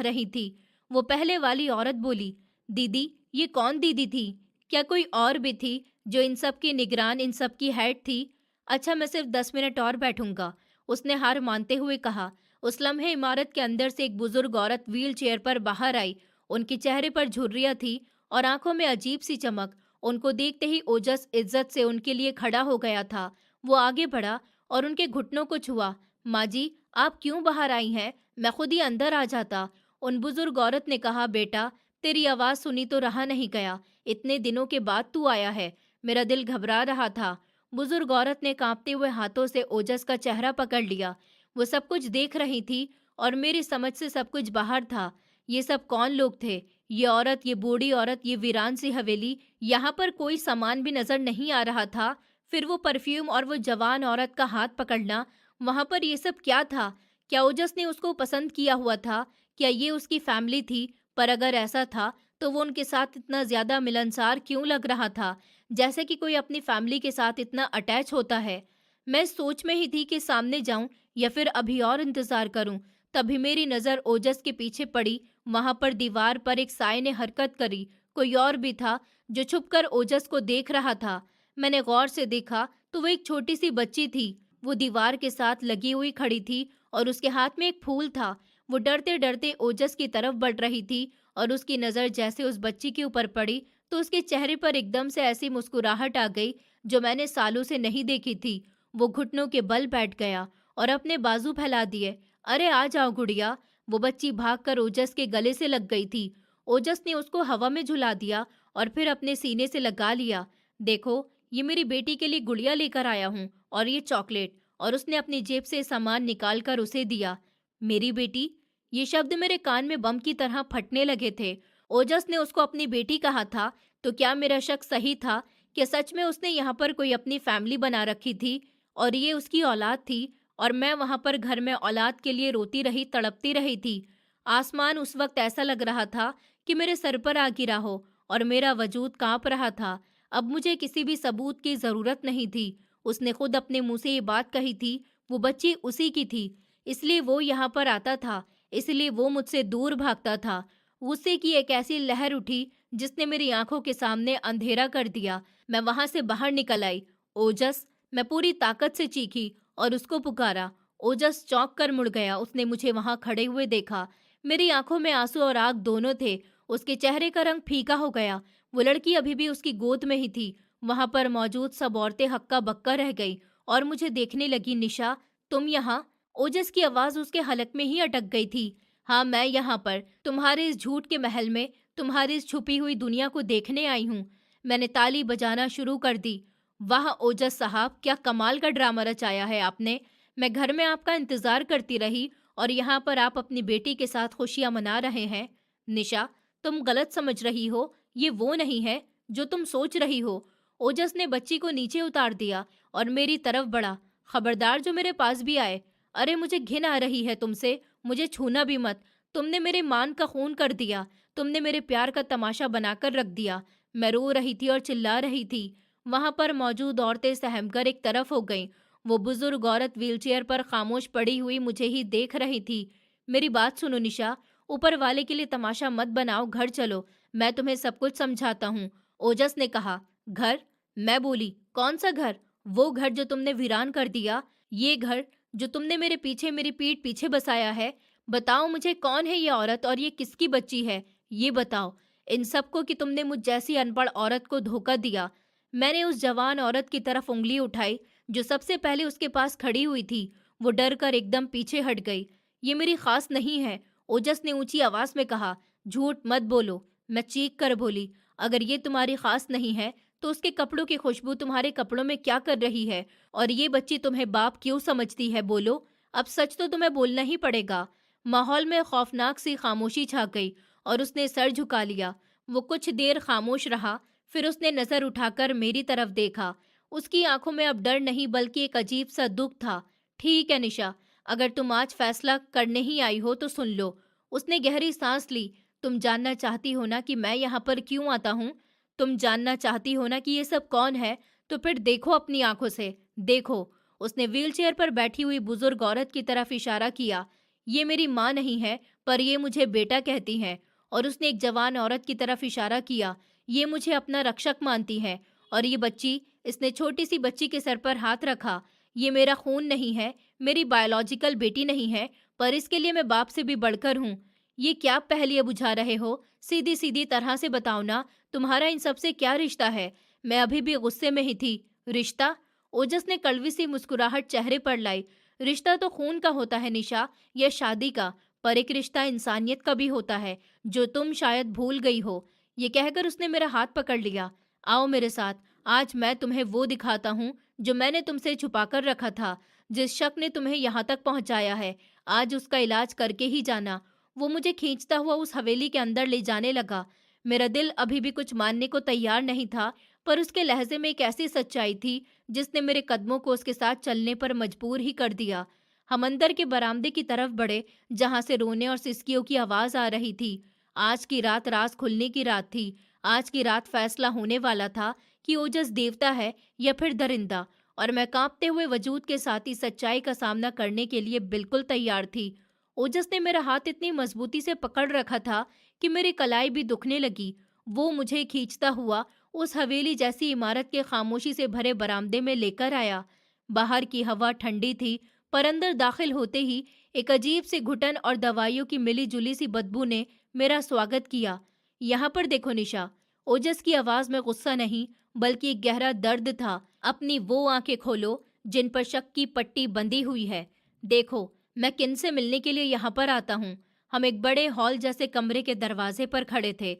A: रही थी। वो पहले वाली औरत बोली। दीदी? ये कौन दीदी थी? क्या कोई और भी थी जो इन सब की निगरान, इन सब की हेड थी? अच्छा, मैं सिर्फ 10 मिनट और बैठूंगा, उसने हार मानते हुए कहा। उस लम्हे इमारत के अंदर से एक बुजुर्ग औरत व्हील चेयर पर बाहर आई। उनके चेहरे पर झुर्रियां थी और आंखों में अजीब सी चमक। उनको देखते ही ओजस इज्जत से उनके लिए खड़ा हो गया था। वो आगे बढ़ा और उनके घुटनों को छुआ। माँ जी, आप क्यों बाहर आई हैं? मैं खुद ही अंदर आ जाता। उन बुजुर्ग औरत ने कहा, बेटा, तेरी आवाज सुनी तो रहा नहीं गया। इतने दिनों के बाद तू आया है। मेरा दिल घबरा रहा था। बुजुर्ग औरत ने कांपते हुए हाथों से ओजस का चेहरा पकड़ लिया। वो सब कुछ देख रही थी और मेरी समझ से सब कुछ बाहर था। ये सब कौन लोग थे? ये औरत, ये बूढ़ी औरत, ये वीरान सी हवेली, यहाँ पर कोई सामान भी नजर नहीं आ रहा था। फिर वो परफ्यूम और वो जवान औरत का हाथ पकड़ना, वहां पर ये सब क्या था? क्या ओजस ने उसको पसंद किया हुआ था? क्या ये उसकी फैमिली थी? पर अगर ऐसा था तो वो उनके साथ इतना ज्यादा मिलनसार क्यों लग रहा था, जैसे कि कोई अपनी फैमिली के साथ इतना अटैच होता है। मैं इस सोच में ही थी कि सामने जाऊं या फिर अभी और इंतजार करूं। तभी मेरी नजर ओजस के पीछे पड़ी। वहां पर दीवार पर एक साए ने हरकत करी। कोई और भी था जो छुपकर ओजस को देख रहा था। मैंने गौर से देखा तो वो एक छोटी सी बच्ची थी। वो दीवार के साथ लगी हुई खड़ी थी और उसके हाथ में एक फूल था। वो डरते डरते ओजस की तरफ बढ़ रही थी और उसकी नजर जैसे उस बच्ची के ऊपर पड़ी तो उसके चेहरे पर एकदम से ऐसी मुस्कुराहट आ गई जो मैंने सालों से नहीं देखी थी। वो घुटनों के बल बैठ गया और अपने बाजू फैला दिए। अरे आ जाओ गुड़िया। वो बच्ची भागकर ओजस के गले से लग गई थी। ओजस ने उसको हवा में झुला दिया और फिर अपने सीने से लगा लिया। देखो, ये मेरी बेटी के लिए गुड़िया लेकर आया हूँ, और ये चॉकलेट। और उसने अपनी जेब से सामान निकालकर उसे दिया। मेरी बेटी? ये शब्द मेरे कान में बम की तरह फटने लगे थे। ओजस ने उसको अपनी बेटी कहा था, तो क्या मेरा शक सही था कि सच में उसने यहाँ पर कोई अपनी फैमिली बना रखी थी और ये उसकी औलाद थी, और मैं वहां पर घर में औलाद के लिए रोती रही, तड़पती रही थी। आसमान उस वक्त ऐसा लग रहा था कि मेरे सर पर आ गिरा हो और मेरा वजूद कांप रहा था। अब मुझे किसी भी सबूत की जरूरत नहीं थी। उसने खुद अपने मुंह से ये बात कही थी। वो बच्ची उसी की थी, इसलिए वो यहाँ पर आता था, इसलिए वो मुझसे दूर भागता था। गुस्से की एक ऐसी लहर उठी जिसने मेरी आंखों के सामने अंधेरा कर दिया। मैं वहां से बाहर निकल आई। ओजस! मैं पूरी ताकत से चीखी और उसको पुकारा। ओजस चौंक कर मुड़ गया। उसने मुझे वहां खड़े हुए देखा। मेरी आंखों में आंसू और आग दोनों थे। उसके चेहरे का रंग फीका हो गया। वो लड़की अभी भी उसकी गोद में ही थी। वहां पर मौजूद सब औरतें हक्का बक्का रह गई और मुझे देखने लगी। निशा, तुम यहाँ? ओजस की आवाज उसके हलक में ही अटक गई थी। हाँ, मैं यहाँ पर तुम्हारे इस झूठ के महल में तुम्हारी इस छुपी हुई दुनिया को देखने आई हूँ। मैंने ताली बजाना शुरू कर दी। वाह ओजस साहब, क्या कमाल का ड्रामा रचाया है आपने। मैं घर में आपका इंतजार करती रही और यहाँ पर आप अपनी बेटी के साथ खुशियां मना रहे हैं। निशा, तुम गलत समझ रही हो। ये वो नहीं है जो तुम सोच रही हो। ओजस ने बच्ची को नीचे उतार दिया और मेरी तरफ बढ़ा। खबरदार जो मेरे पास भी आए। अरे मुझे घिन आ रही है तुमसे। मुझे छूना भी मत। तुमने मेरे मान का खून कर दिया। तुमने मेरे प्यार का तमाशा बनाकर रख दिया। मैं रो रही थी और चिल्ला रही थी। वहां पर मौजूद औरतें सहमकर एक तरफ हो गईं। वो बुजुर्ग औरत व्हीलचेयर पर खामोश पड़ी हुई मुझे ही देख रही थी। मेरी बात सुनो निशा, ऊपर वाले के लिए तमाशा मत बनाओ, घर चलो। मैं तुम्हें सब कुछ समझाता हूँ। ओजस ने कहा। घर? मैं बोली, कौन सा घर? वो घर जो तुमने वीरान कर दिया। ये घर जो तुमने मेरे पीछे मेरी पीठ पीछे बसाया है। बताओ मुझे, कौन है ये औरत और ये किसकी बच्ची है? ये बताओ इन सबको कि तुमने मुझ जैसी अनपढ़ औरत को धोखा दिया। मैंने उस जवान औरत की तरफ उंगली उठाई जो सबसे पहले उसके पास खड़ी हुई थी। वो डर कर एकदम पीछे हट गई। ये मेरी खास नहीं है, ओजस ने ऊंची आवाज में कहा। झूठ मत बोलो। मैं चीख कर बोली। अगर ये तुम्हारी खास नहीं है तो उसके कपड़ों की खुशबू तुम्हारे कपड़ों में क्या कर रही है? और ये बच्ची तुम्हें बाप क्यों समझती है? बोलो। अब सच तो तुम्हें बोलना ही पड़ेगा। माहौल में खौफनाक सी खामोशी छा गई और उसने सर झुका लिया। वो कुछ देर खामोश रहा, फिर उसने नजर उठाकर मेरी तरफ देखा। उसकी आंखों में अब डर नहीं बल्कि एक अजीब सा दुख था। ठीक है निशा, अगर तुम आज फैसला करने ही आई हो तो सुन लो। उसने गहरी सांस ली। तुम जानना चाहती हो ना कि मैं यहाँ पर क्यों आता हूँ? तुम जानना चाहती हो ना कि ये सब कौन है? तो फिर देखो अपनी आंखों से। देखो। उसने व्हीलचेयर पर बैठी हुई बुजुर्ग औरत की तरफ इशारा किया। ये मेरी माँ नहीं है, पर ये मुझे बेटा कहती है। और उसने एक जवान औरत की तरफ इशारा किया। ये मुझे अपना रक्षक मानती है। और ये बच्ची, इसने छोटी सी बच्ची के सर पर हाथ रखा। ये मेरा खून नहीं है, मेरी बायोलॉजिकल बेटी नहीं है, पर इसके लिए मैं बाप से भी बढ़कर हूँ। ये क्या पहेलियां बुझा रहे हो? सीधी सीधी तरह से बताओ ना, तुम्हारा इन सब से क्या रिश्ता है? मैं अभी भी गुस्से में ही थी। रिश्ता? ओजस ने कड़वी सी मुस्कुराहट चेहरे पर लाई। रिश्ता तो खून का होता है निशा, या शादी का, पर एक रिश्ता इंसानियत का भी होता है, जो तुम शायद भूल गई हो। ये कहकर उसने मेरा हाथ पकड़ लिया। आओ मेरे साथ। आज मैं तुम्हें वो दिखाता हूँ जो मैंने तुमसे छुपा कर रखा था। जिस शक ने तुम्हें यहाँ तक पहुँचाया है, आज उसका इलाज करके ही जाना। वो मुझे खींचता हुआ उस हवेली के अंदर ले जाने लगा। मेरा दिल अभी भी कुछ मानने को तैयार नहीं था, पर उसके लहजे में एक ऐसी सच्चाई थी जिसने मेरे कदमों को उसके साथ चलने पर मजबूर ही कर दिया। हम अंदर के बरामदे की तरफ बढ़े, जहां से रोने और सिसकियों की आवाज आ रही थी। आज की रात राज खुलने की रात थी। आज की रात फैसला होने वाला था कि ओजस देवता है या फिर दरिंदा। और मैं कांपते हुए वजूद के साथ ही सच्चाई का सामना करने के लिए बिल्कुल तैयार थी। ओजस ने मेरा हाथ इतनी मजबूती से पकड़ रखा था कि मेरी कलाई भी दुखने लगी। वो मुझे खींचता हुआ उस हवेली जैसी इमारत के खामोशी से भरे बरामदे में लेकर आया। बाहर की हवा ठंडी थी, पर अंदर दाखिल होते ही एक अजीब सी घुटन और दवाइयों की मिली जुली सी बदबू ने मेरा स्वागत किया। यहाँ पर देखो निशा। ओजस की आवाज में गुस्सा नहीं, बल्कि एक गहरा दर्द था। अपनी वो आंखें खोलो जिन पर शक की पट्टी बंधी हुई है। देखो, मैं किन से मिलने के लिए यहाँ पर आता हूँ। हम एक बड़े हॉल जैसे कमरे के दरवाजे पर खड़े थे।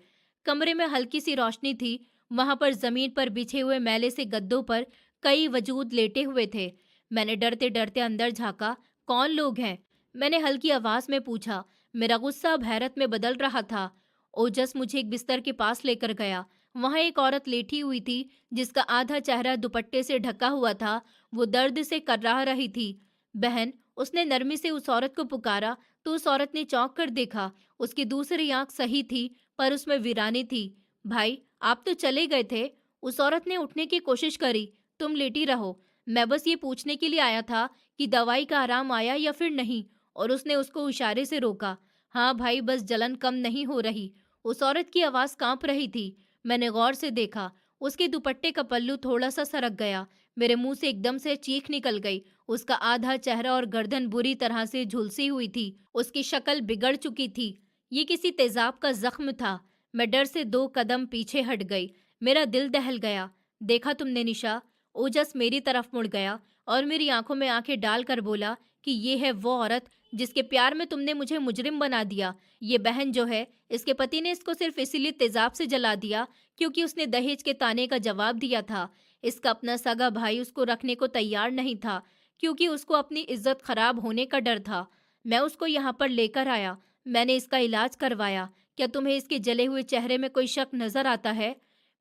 A: कमरे में हल्की सी रोशनी थी। वहां पर जमीन पर बिछे हुए मैले से गद्दों पर कई वजूद लेटे हुए थे। मैंने डरते डरते अंदर झांका। कौन लोग हैं? मैंने हल्की आवाज में पूछा। मेरा गुस्सा अब हैरत में बदल रहा था। ओजस मुझे एक बिस्तर के पास लेकर गया। वहां एक औरत लेटी हुई थी, जिसका आधा चेहरा दुपट्टे से ढका हुआ था। वो दर्द से कर्राह रही थी। बहन, उसने नरमी से उस औरत को पुकारा, तो उस औरत ने चौंक कर देखा। उसकी दूसरी आंख सही थी, पर उसमें वीरानी थी। भाई, आप तो चले गए थे। उस औरत ने उठने की कोशिश करी। तुम लेटी रहो। मैं बस ये पूछने के लिए आया था कि दवाई का आराम आया या फिर नहीं। और उसने उसको इशारे से रोका। हाँ भाई, बस जलन कम नहीं हो रही। उस औरत की आवाज कांप रही थी। मैंने गौर से देखा। उसके दुपट्टे का पल्लू थोड़ा सा सरक गया। मेरे मुंह से एकदम से चीख निकल गई। उसका आधा चेहरा और गर्दन बुरी तरह से झुलसी हुई थी। उसकी शक्ल बिगड़ चुकी थी। ये किसी तेजाब का जख्म था। मैं डर से 2 कदम पीछे हट गई। मेरा दिल दहल गया। देखा तुमने निशा? ओजस मेरी तरफ मुड़ गया और मेरी आंखों में आंखें डालकर बोला कि ये है वो औरत जिसके प्यार में तुमने मुझे मुजरिम बना दिया। ये बहन जो है, इसके पति ने इसको सिर्फ इसीलिए तेजाब से जला दिया क्योंकि उसने दहेज के ताने का जवाब दिया था। इसका अपना सगा भाई उसको रखने को तैयार नहीं था क्योंकि उसको अपनी इज्जत खराब होने का डर था। मैं उसको यहाँ पर लेकर आया, मैंने इसका इलाज करवाया। क्या तुम्हें इसके जले हुए चेहरे में कोई शक नजर आता है?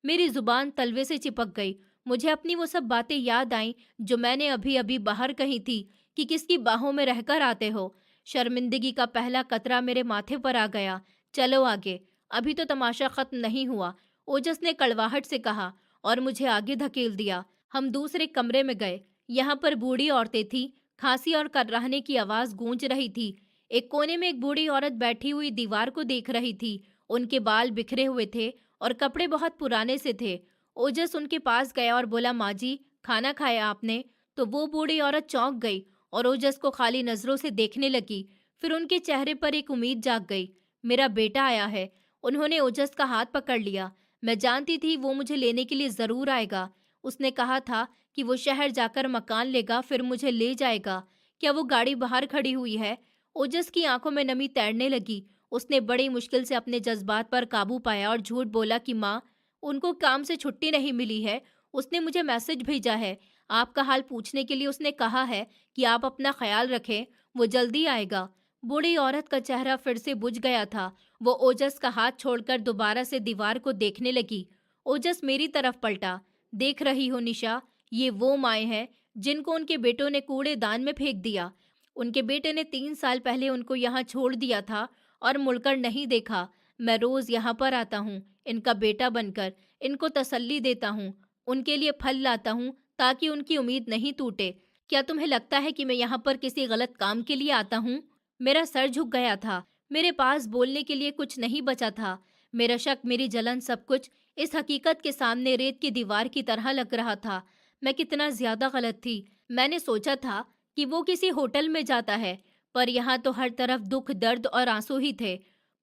A: मेरी जुबान तलवे से चिपक गई। मुझे अपनी वो सब बातें याद आईं जो मैंने अभी अभी बाहर कही थी कि किसकी बाहों में रहकर आते हो। शर्मिंदगी का पहला कतरा मेरे माथे पर आ गया। चलो आगे, अभी तो तमाशा खत्म नहीं हुआ, ओजस ने कड़वाहट से कहा और मुझे आगे धकेल दिया। हम दूसरे कमरे में गए। यहाँ पर बूढ़ी औरतें थीं, खांसी और कर्राहने की आवाज गूंज रही थी। एक कोने में एक बूढ़ी औरत बैठी हुई दीवार को देख रही थी। उनके बाल बिखरे हुए थे और कपड़े बहुत पुराने से थे। ओजस उनके पास गया और बोला, माँ जी, खाना खाया आपने? तो वो बूढ़ी औरत चौंक गई और ओजस को खाली नजरों से देखने लगी। फिर उनके चेहरे पर एक उम्मीद जाग गई। मेरा बेटा आया है। उन्होंने ओजस का हाथ पकड़ लिया। मैं जानती थी वो मुझे लेने के लिए जरूर आएगा। उसने कहा था कि वो शहर जाकर मकान लेगा, फिर मुझे ले जाएगा। क्या वो गाड़ी बाहर खड़ी हुई है? ओजस की आंखों में नमी तैरने लगी। उसने बड़ी मुश्किल से अपने जज्बात पर काबू पाया और झूठ बोला कि माँ, उनको काम से छुट्टी नहीं मिली है। उसने मुझे मैसेज भेजा है, आपका हाल पूछने के लिए। उसने कहा है कि आप अपना ख्याल रखें, वो जल्दी आएगा। बूढ़ी औरत का चेहरा फिर से बुझ गया था। वो ओजस का हाथ छोड़कर दोबारा से दीवार को देखने लगी। ओजस मेरी तरफ पलटा। देख रही हो निशा, ये वो माएँ हैं जिनको उनके बेटों ने कूड़ेदान में फेंक दिया। उनके बेटे ने 3 साल पहले उनको यहाँ छोड़ दिया था और मुड़कर नहीं देखा। मैं रोज यहाँ पर आता हूँ, इनका बेटा बनकर इनको तसल्ली देता हूँ, उनके लिए फल लाता हूँ ताकि उनकी उम्मीद नहीं टूटे। क्या तुम्हें लगता है कि मैं यहाँ पर किसी गलत काम के लिए आता हूँ? मेरा सर झुक गया था। मेरे पास बोलने के लिए कुछ नहीं बचा था। मेरा शक, मेरी जलन, सब कुछ इस हकीकत के सामने रेत की दीवार की तरह लग रहा था। मैं कितना ज्यादा गलत थी। मैंने सोचा था कि वो किसी होटल में जाता है, पर यहाँ तो हर तरफ दुख, दर्द और आंसू ही थे।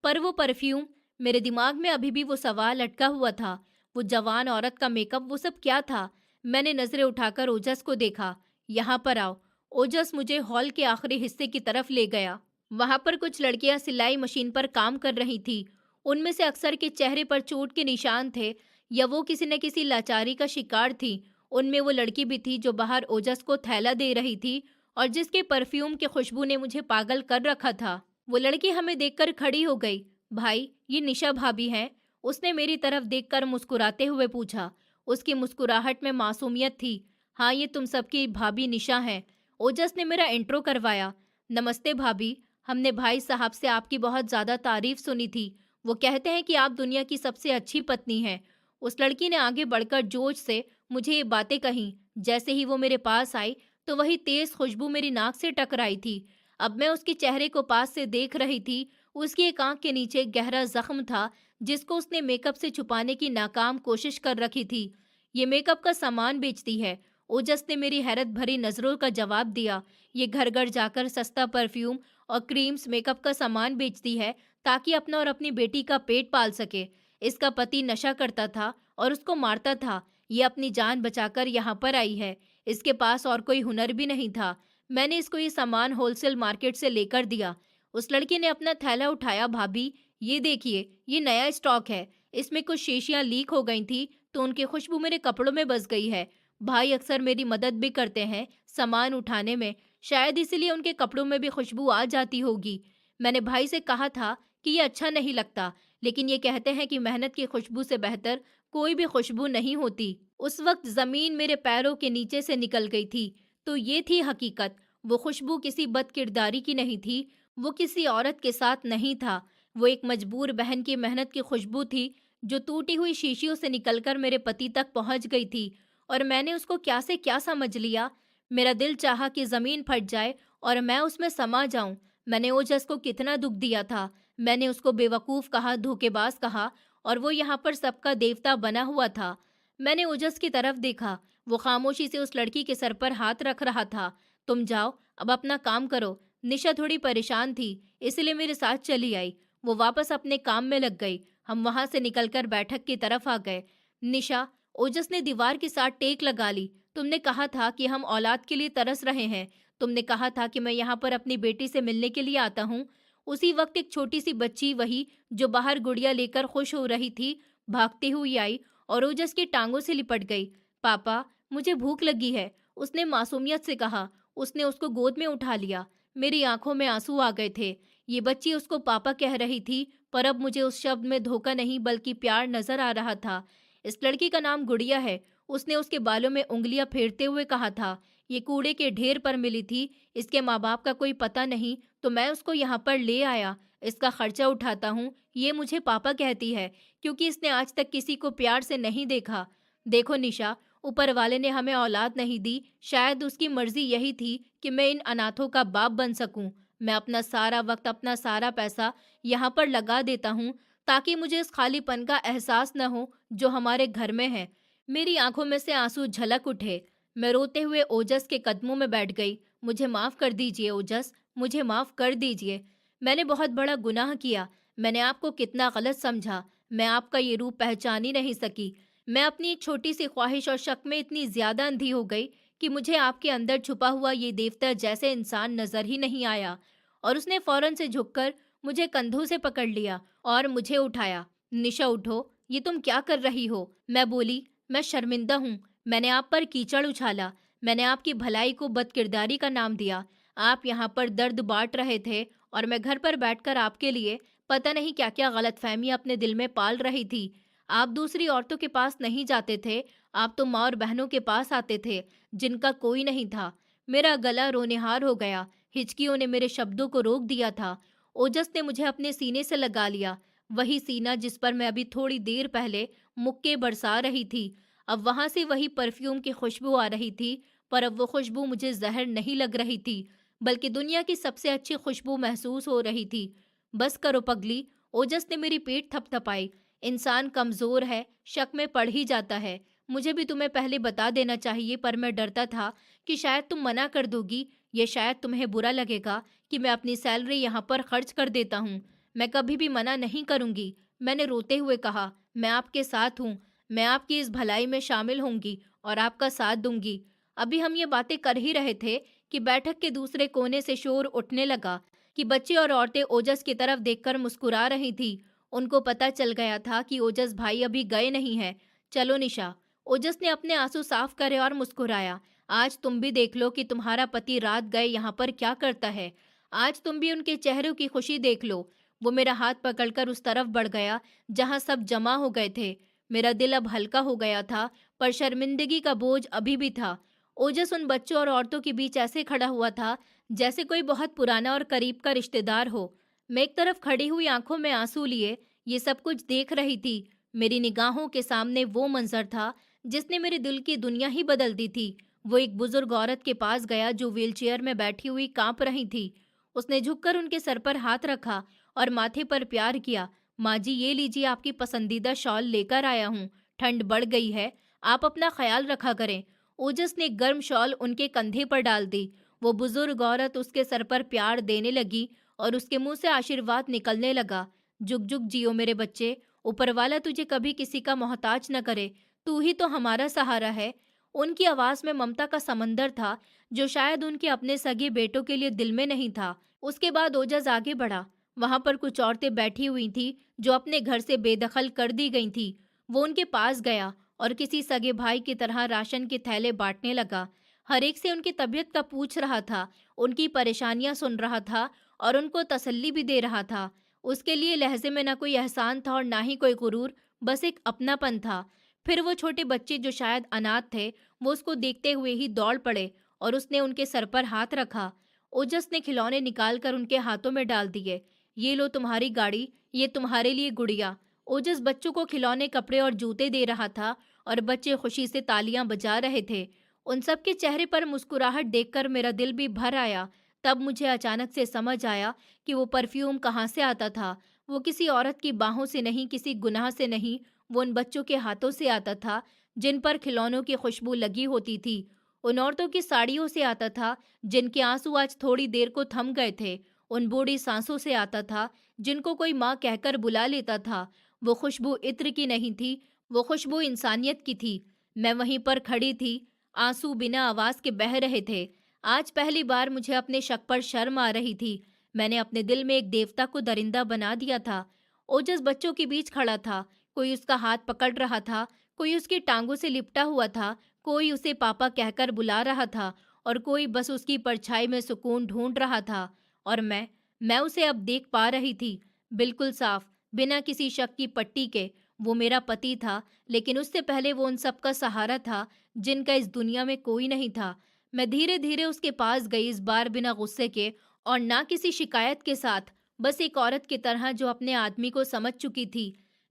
A: पर वो परफ्यूम, मेरे दिमाग में अभी भी वो सवाल अटका हुआ था। वो जवान औरत का मेकअप, वो सब क्या था? मैंने नजरें उठाकर ओजस को देखा। यहाँ पर आओ। ओजस मुझे हॉल के आखिरी हिस्से की तरफ ले गया। वहां पर कुछ लड़कियां सिलाई मशीन पर काम कर रही थी। उनमें से अक्सर के चेहरे पर चोट के निशान थे या वो किसी न किसी लाचारी का शिकार थी। उनमें वो लड़की भी थी जो बाहर ओजस को थैला दे रही थी और जिसके परफ्यूम की खुशबू ने मुझे पागल कर रखा था। वो लड़की हमें देखकर खड़ी हो गई। भाई, ये निशा भाभी हैं। उसने मेरी तरफ देखकर मुस्कुराते हुए पूछा। उसकी मुस्कुराहट में मासूमियत थी। हाँ, ये तुम सबकी भाभी निशा हैं। ओजस ने मेरा इंट्रो करवाया। नमस्ते भाभी, हमने भाई साहब से आपकी बहुत ज्यादा तारीफ सुनी थी। वो कहते हैं कि आप दुनिया की सबसे अच्छी पत्नी हैं। उस लड़की ने आगे बढ़कर जोश से मुझे ये बातें कहीं। जैसे ही वो मेरे पास आई तो वही तेज खुशबू मेरी नाक से टकराई थी। अब मैं उसके चेहरे को पास से देख रही थी। उसकी एक आंख के नीचे एक गहरा जख्म था जिसको उसने मेकअप से छुपाने की नाकाम कोशिश कर रखी थी। ये मेकअप का सामान बेचती है। ओजस ने मेरी हैरत भरी नजरों का जवाब दिया। ये घर घर जाकर सस्ता परफ्यूम और क्रीम्स, मेकअप का सामान बेचती है ताकि अपना और अपनी बेटी का पेट पाल सके। इसका पति नशा करता था और उसको मारता था। ये अपनी जान बचाकर यहाँ पर आई है। इसके पास और कोई हुनर भी नहीं था। मैंने इसको ये सामान होलसेल मार्केट से लेकर दिया। उस लड़की ने अपना थैला उठाया। भाभी, ये देखिए, ये नया स्टॉक है। इसमें कुछ शीशियां लीक हो गई थी तो उनकी खुशबू मेरे कपड़ों में बस गई है। भाई अक्सर मेरी मदद भी करते हैं सामान उठाने में, शायद इसीलिए उनके कपड़ों में भी खुशबू आ जाती होगी। मैंने भाई से कहा था कि ये अच्छा नहीं लगता, लेकिन ये कहते हैं कि मेहनत की खुशबू से बेहतर कोई भी खुशबू नहीं होती। उस वक्त जमीन मेरे पैरों के नीचे से निकल गई थी। तो ये थी हकीकत। वो खुशबू किसी बदकिरदारी की नहीं थी। वो किसी औरत के साथ नहीं था। वो एक मजबूर बहन की मेहनत की खुशबू थी जो टूटी हुई शीशियों से निकलकर मेरे पति तक पहुंच गई थी। और मैंने उसको क्या से क्या समझ लिया। मेरा दिल चाहा कि जमीन फट जाए और मैं उसमें समा जाऊं। मैंने ओजस को कितना दुख दिया था। मैंने उसको बेवकूफ कहा, धोखेबाज कहा, और वो यहाँ पर सबका देवता बना हुआ था। मैंने ओजस की तरफ देखा। वो खामोशी से उस लड़की के सर पर हाथ रख रहा था। तुम जाओ, अब अपना काम करो। निशा थोड़ी परेशान थी, इसलिए मेरे साथ चली आई। वो वापस अपने काम में लग गई। हम वहां से निकलकर बैठक की तरफ आ गए। निशा, ओजस ने दीवार के साथ टेक लगा ली। तुमने कहा था कि हम औलाद के लिए तरस रहे हैं, तुमने कहा था कि मैं यहाँ पर अपनी बेटी से मिलने के लिए आता हूँ। उसी वक्त एक छोटी सी बच्ची, वही जो बाहर गुड़िया लेकर खुश हो रही थी, भागती हुई आई और ओजस की टांगों से लिपट गई। पापा, मुझे भूख लगी है, उसने मासूमियत से कहा। उसने उसको गोद में उठा लिया। मेरी आंखों में आंसू आ गए थे। ये बच्ची उसको पापा कह रही थी, पर अब मुझे उस शब्द में धोखा नहीं बल्कि प्यार नजर आ रहा था। इस लड़की का नाम गुड़िया है। उसने उसके बालों में उंगलियां फेरते हुए कहा था। ये कूड़े के ढेर पर मिली थी, इसके माँ बाप का कोई पता नहीं, तो मैं उसको यहाँ पर ले आया। इसका खर्चा उठाता हूँ, ये मुझे पापा कहती है, क्योंकि इसने आज तक किसी को प्यार से नहीं देखा। देखो निशा, ऊपर वाले ने हमें औलाद नहीं दी, शायद उसकी मर्जी यही थी कि मैं इन अनाथों का बाप बन सकूं। मैं अपना सारा वक्त, अपना सारा पैसा यहाँ पर लगा देता हूँ, ताकि मुझे इस खालीपन का एहसास न हो जो हमारे घर में है। मेरी आंखों में से आंसू झलक उठे। मैं रोते हुए ओजस के कदमों में बैठ गई। मुझे माफ कर दीजिए ओजस, मुझे माफ कर दीजिए। मैंने बहुत बड़ा गुनाह किया। मैंने आपको कितना गलत समझा। मैं आपका ये रूप पहचान ही नहीं सकी। मैं अपनी एक छोटी सी ख्वाहिश और शक में इतनी ज्यादा अंधी हो गई कि मुझे आपके अंदर छुपा हुआ ये देवता जैसे इंसान नजर ही नहीं आया। और उसने फौरन से झुककर मुझे कंधों से पकड़ लिया और मुझे उठाया। निशा, उठो, ये तुम क्या कर रही हो? मैं बोली, मैं शर्मिंदा हूँ। मैंने आप पर कीचड़ उछाला। मैंने आपकी भलाई को बदकिरदारी का नाम दिया। आप यहाँ पर दर्द बांट रहे थे और मैं घर पर बैठकर आपके लिए पता नहीं क्या क्या गलतफहमी अपने दिल में पाल रही थी। आप दूसरी औरतों के पास नहीं जाते थे, आप तो माँ और बहनों के पास आते थे, जिनका कोई नहीं था। मेरा गला रोनेहार हो गया। हिचकियों ने मेरे शब्दों को रोक दिया था। ओजस ने मुझे अपने सीने से लगा लिया, वही सीना जिस पर मैं अभी थोड़ी देर पहले मुक्के बरसा रही थी। अब वहां से वही परफ्यूम की खुशबू आ रही थी, पर अब वो खुशबू मुझे जहर नहीं लग रही थी, बल्कि दुनिया की सबसे अच्छी खुशबू महसूस हो रही थी। बस करो पगली, ओजस ने मेरी पीठ थपथपाई। इंसान कमजोर है, शक में पड़ ही जाता है। मुझे भी तुम्हें पहले बता देना चाहिए, पर मैं डरता था कि शायद तुम मना कर दोगी। ये शायद तुम्हें बुरा लगेगा कि मैं अपनी सैलरी यहाँ पर खर्च कर देता हूँ। मैं कभी भी मना नहीं करूंगी। मैंने रोते हुए कहा, मैं आपके साथ हूँ। मैं आपकी इस भलाई में शामिल होंगी और आपका साथ दूंगी। अभी हम ये बातें कर ही रहे थे कि बैठक के दूसरे कोने से शोर उठने लगा कि बच्चे और औरतें ओजस की तरफ देखकर मुस्कुरा रही थी। उनको पता चल गया था कि ओजस भाई अभी गए नहीं हैं। चलो निशा, ओजस ने अपने आंसू साफ करे और मुस्कुराया। आज तुम भी देख लो कि तुम्हारा पति रात गए यहाँ पर क्या करता है। आज तुम भी उनके चेहरों की खुशी देख लो। वो मेरा हाथ पकड़कर उस तरफ बढ़ गया जहाँ सब जमा हो गए थे। मेरा दिल अब हल्का हो गया था, पर शर्मिंदगी का बोझ अभी भी था। ओजस उन बच्चों और औरतों के बीच ऐसे खड़ा हुआ था जैसे कोई बहुत पुराना और करीब का रिश्तेदार हो। मैं एक तरफ खड़ी हुई आंखों में आंसू लिए ये सब कुछ देख रही थी। मेरी निगाहों के सामने वो मंजर था जिसने मेरे दिल की दुनिया ही बदल दी थी। वो एक बुजुर्ग औरत के पास गया जो व्हीलचेयर में बैठी हुई कांप रही थी। उसने झुककर उनके सर पर हाथ रखा और माथे पर प्यार किया। माँ जी, ये लीजिए, आपकी पसंदीदा शॉल लेकर आया हूँ। ठंड बढ़ गई है, आप अपना ख्याल रखा करें। ओजस ने गर्म शॉल उनके कंधे पर डाल दी। वो बुजुर्ग औरत उसके सर पर प्यार देने लगी और उसके मुंह से आशीर्वाद निकलने लगा। जुग जुग जियो मेरे बच्चे, ऊपर वाला तुझे कभी किसी का मोहताज न करे, तू ही तो हमारा सहारा है। उनकी आवाज में ममता का समंदर था जो शायद उनके अपने सगे बेटों के लिए दिल में नहीं था। उसके बाद ओजस आगे बढ़ा। वहां पर कुछ औरतें बैठी हुई थी जो अपने घर से बेदखल कर दी गई थी। वो उनके पास गया और किसी सगे भाई की तरह राशन के थैले बांटने लगा। हर एक से उनकी तबीयत का पूछ रहा था, उनकी परेशानियां सुन रहा था और उनको तसल्ली भी दे रहा था। उसके लिए लहजे में ना कोई एहसान था और ना ही कोई गुरूर, बस एक अपनापन था। फिर वो छोटे बच्चे जो शायद अनाथ थे, वो उसको देखते हुए ही दौड़ पड़े और उसने उनके सर पर हाथ रखा। ओजस ने खिलौने निकालकर उनके हाथों में डाल दिए। ये लो तुम्हारी गाड़ी, ये तुम्हारे लिए गुड़िया। ओजस बच्चों को खिलौने, कपड़े और जूते दे रहा था और बच्चे खुशी से तालियां बजा रहे थे। उन सब के चेहरे पर मुस्कुराहट देखकर मेरा दिल भी भर आया। तब मुझे अचानक से समझ आया कि वो परफ्यूम कहाँ से आता था। वो किसी औरत की बाहों से नहीं, किसी गुनाह से नहीं, वो उन बच्चों के हाथों से आता था जिन पर खिलौनों की खुशबू लगी होती थी। उन औरतों की साड़ियों से आता था जिनके आंसू आज थोड़ी देर को थम गए थे। उन बूढ़ी सांसों से आता था जिनको कोई माँ कहकर बुला लेता था। वो खुशबू इत्र की नहीं थी, वो खुशबू इंसानियत की थी। मैं वहीं पर खड़ी थी, आंसू बिना आवाज के बह रहे थे। आज पहली बार मुझे अपने शक पर शर्म आ रही थी। मैंने अपने दिल में एक देवता को दरिंदा बना दिया था। ओजस बच्चों के बीच खड़ा था। कोई उसका हाथ पकड़ रहा था, कोई उसकी टांगों से लिपटा हुआ था, कोई उसे पापा कहकर बुला रहा था और कोई बस उसकी परछाई में सुकून ढूंढ रहा था। और मैं उसे अब देख पा रही थी, बिल्कुल साफ, बिना किसी शक की पट्टी के। वो मेरा पति था, लेकिन उससे पहले वो उन सब का सहारा था जिनका इस दुनिया में कोई नहीं था। मैं धीरे धीरे उसके पास गई, इस बार बिना गुस्से के और ना किसी शिकायत के साथ, बस एक औरत की तरह जो अपने आदमी को समझ चुकी थी।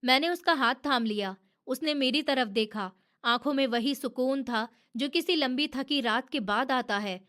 A: मैंने उसका हाथ थाम लिया। उसने मेरी तरफ देखा। आंखों में वही सुकून था जो किसी लंबी थकी रात के बाद आता है।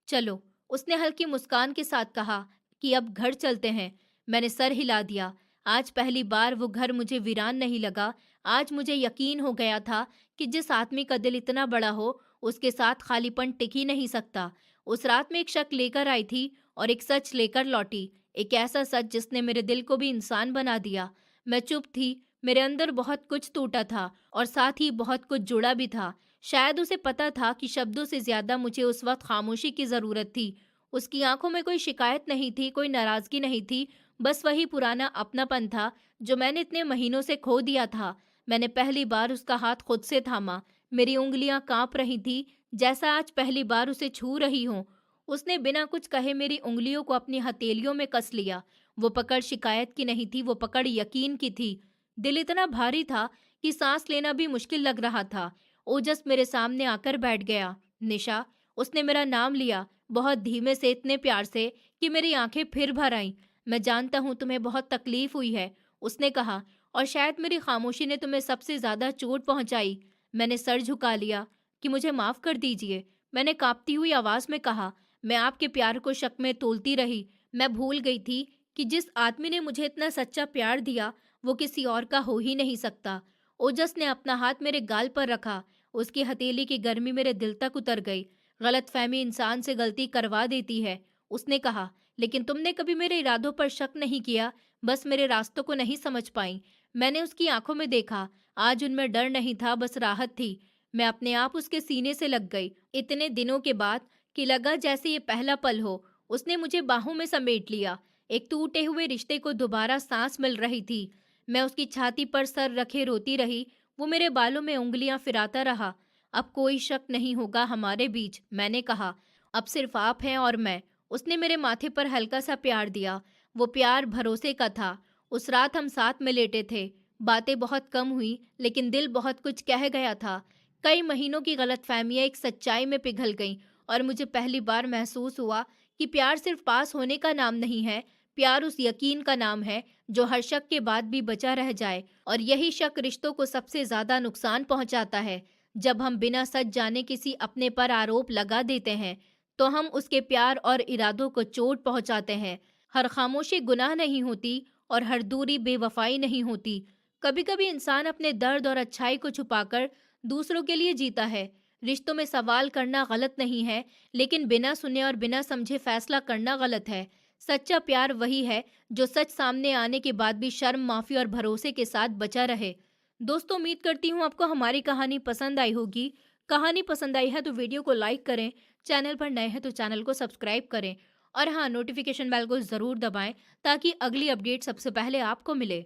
A: चलो, उसने हल्की मुस्कान के साथ कहा कि अब घर चलते हैं। मैंने सर हिला दिया। आज पहली बार वो घर मुझे वीरान नहीं लगा। आज मुझे यकीन हो गया था कि जिस आदमी का दिल इतना बड़ा हो, उसके साथ खालीपन टिक ही नहीं सकता। उस रात में एक शक लेकर आई थी और एक सच लेकर लौटी। एक ऐसा सच जिसने मेरे दिल को भी इंसान बना दिया। मैं चुप थी। मेरे अंदर बहुत कुछ टूटा था और साथ ही बहुत कुछ जुड़ा भी था। शायद उसे पता था कि शब्दों से ज्यादा मुझे उस वक्त खामोशी की जरूरत थी। उसकी आंखों में कोई शिकायत नहीं थी, कोई नाराजगी नहीं थी, बस वही पुराना अपनापन था जो मैंने इतने महीनों से खो दिया था। मैंने पहली बार उसका हाथ खुद से थामा। मेरी उंगलियां कांप रही थी, जैसा आज पहली बार उसे छू रही हूं। उसने बिना कुछ कहे मेरी उंगलियों को अपनी हथेलियों में कस लिया। वो पकड़ शिकायत की नहीं थी, वो पकड़ यकीन की थी। दिल इतना भारी था कि सांस लेना भी मुश्किल लग रहा था। ओजस मेरे सामने आकर बैठ गया। निशा, उसने मेरा नाम लिया, बहुत धीमे से, इतने प्यार से कि मेरी आंखें फिर भर आईं। मैं जानता हूँ तुम्हें बहुत तकलीफ हुई है, उसने कहा, और शायद मेरी खामोशी ने तुम्हें सबसे ज्यादा चोट पहुंचाई। मैंने सर झुका लिया कि मुझे माफ कर दीजिए। मैंने कांपती हुई आवाज में कहा, मैं आपके प्यार को शक में तोलती रही। मैं भूल गई थी कि जिस आदमी ने मुझे इतना सच्चा प्यार दिया, वो किसी और का हो ही नहीं सकता। ओजस ने अपना हाथ मेरे गाल पर रखा। उसकी हथेली की गर्मी मेरे दिल तक उतर गई। गलतफहमी इंसान से गलती करवा देती है, उसने कहा, लेकिन तुमने कभी मेरे इरादों पर शक नहीं किया, बस मेरे रास्तों को नहीं समझ पाई। मैंने उसकी आंखों में देखा। आज उनमें डर नहीं था, बस राहत थी। मैं अपने आप उसके सीने से लग गई, इतने दिनों के बाद, कि लगा जैसे ये पहला पल हो। उसने मुझे बाहों में समेट लिया। एक टूटे हुए रिश्ते को दोबारा सांस मिल रही थी। मैं उसकी छाती पर सर रखे रोती रही। वो मेरे बालों में उंगलियां फिराता रहा। अब कोई शक नहीं होगा हमारे बीच, मैंने कहा। अब सिर्फ आप हैं और मैं। उसने मेरे माथे पर हल्का सा प्यार दिया। वो प्यार भरोसे का था। उस रात हम साथ में लेटे थे। बातें बहुत कम हुई, लेकिन दिल बहुत कुछ कह गया था। कई महीनों की गलतफहमियां एक सच्चाई में पिघल गईं और मुझे पहली बार महसूस हुआ कि प्यार सिर्फ पास होने का नाम नहीं है। प्यार उस यकीन का नाम है जो हर शक के बाद भी बचा रह जाए, और यही शक रिश्तों को सबसे ज्यादा नुकसान पहुंचाता है। जब हम बिना सच जाने किसी अपने पर आरोप लगा देते हैं, तो हम उसके प्यार और इरादों को चोट पहुंचाते हैं। हर खामोशी गुनाह नहीं होती और हर दूरी बेवफाई नहीं होती। कभी कभी इंसान अपने दर्द और अच्छाई को छुपाकर दूसरों के लिए जीता है। रिश्तों में सवाल करना गलत नहीं है, लेकिन बिना सुने और बिना समझे फैसला करना गलत है। सच्चा प्यार वही है जो सच सामने आने के बाद भी शर्म, माफी और भरोसे के साथ बचा रहे। दोस्तों, उम्मीद करती हूँ आपको हमारी कहानी पसंद आई होगी। कहानी पसंद आई है तो वीडियो को लाइक करें, चैनल पर नए हैं तो चैनल को सब्सक्राइब करें और हाँ, नोटिफिकेशन बेल को ज़रूर दबाएं ताकि अगली अपडेट सबसे पहले आपको मिले।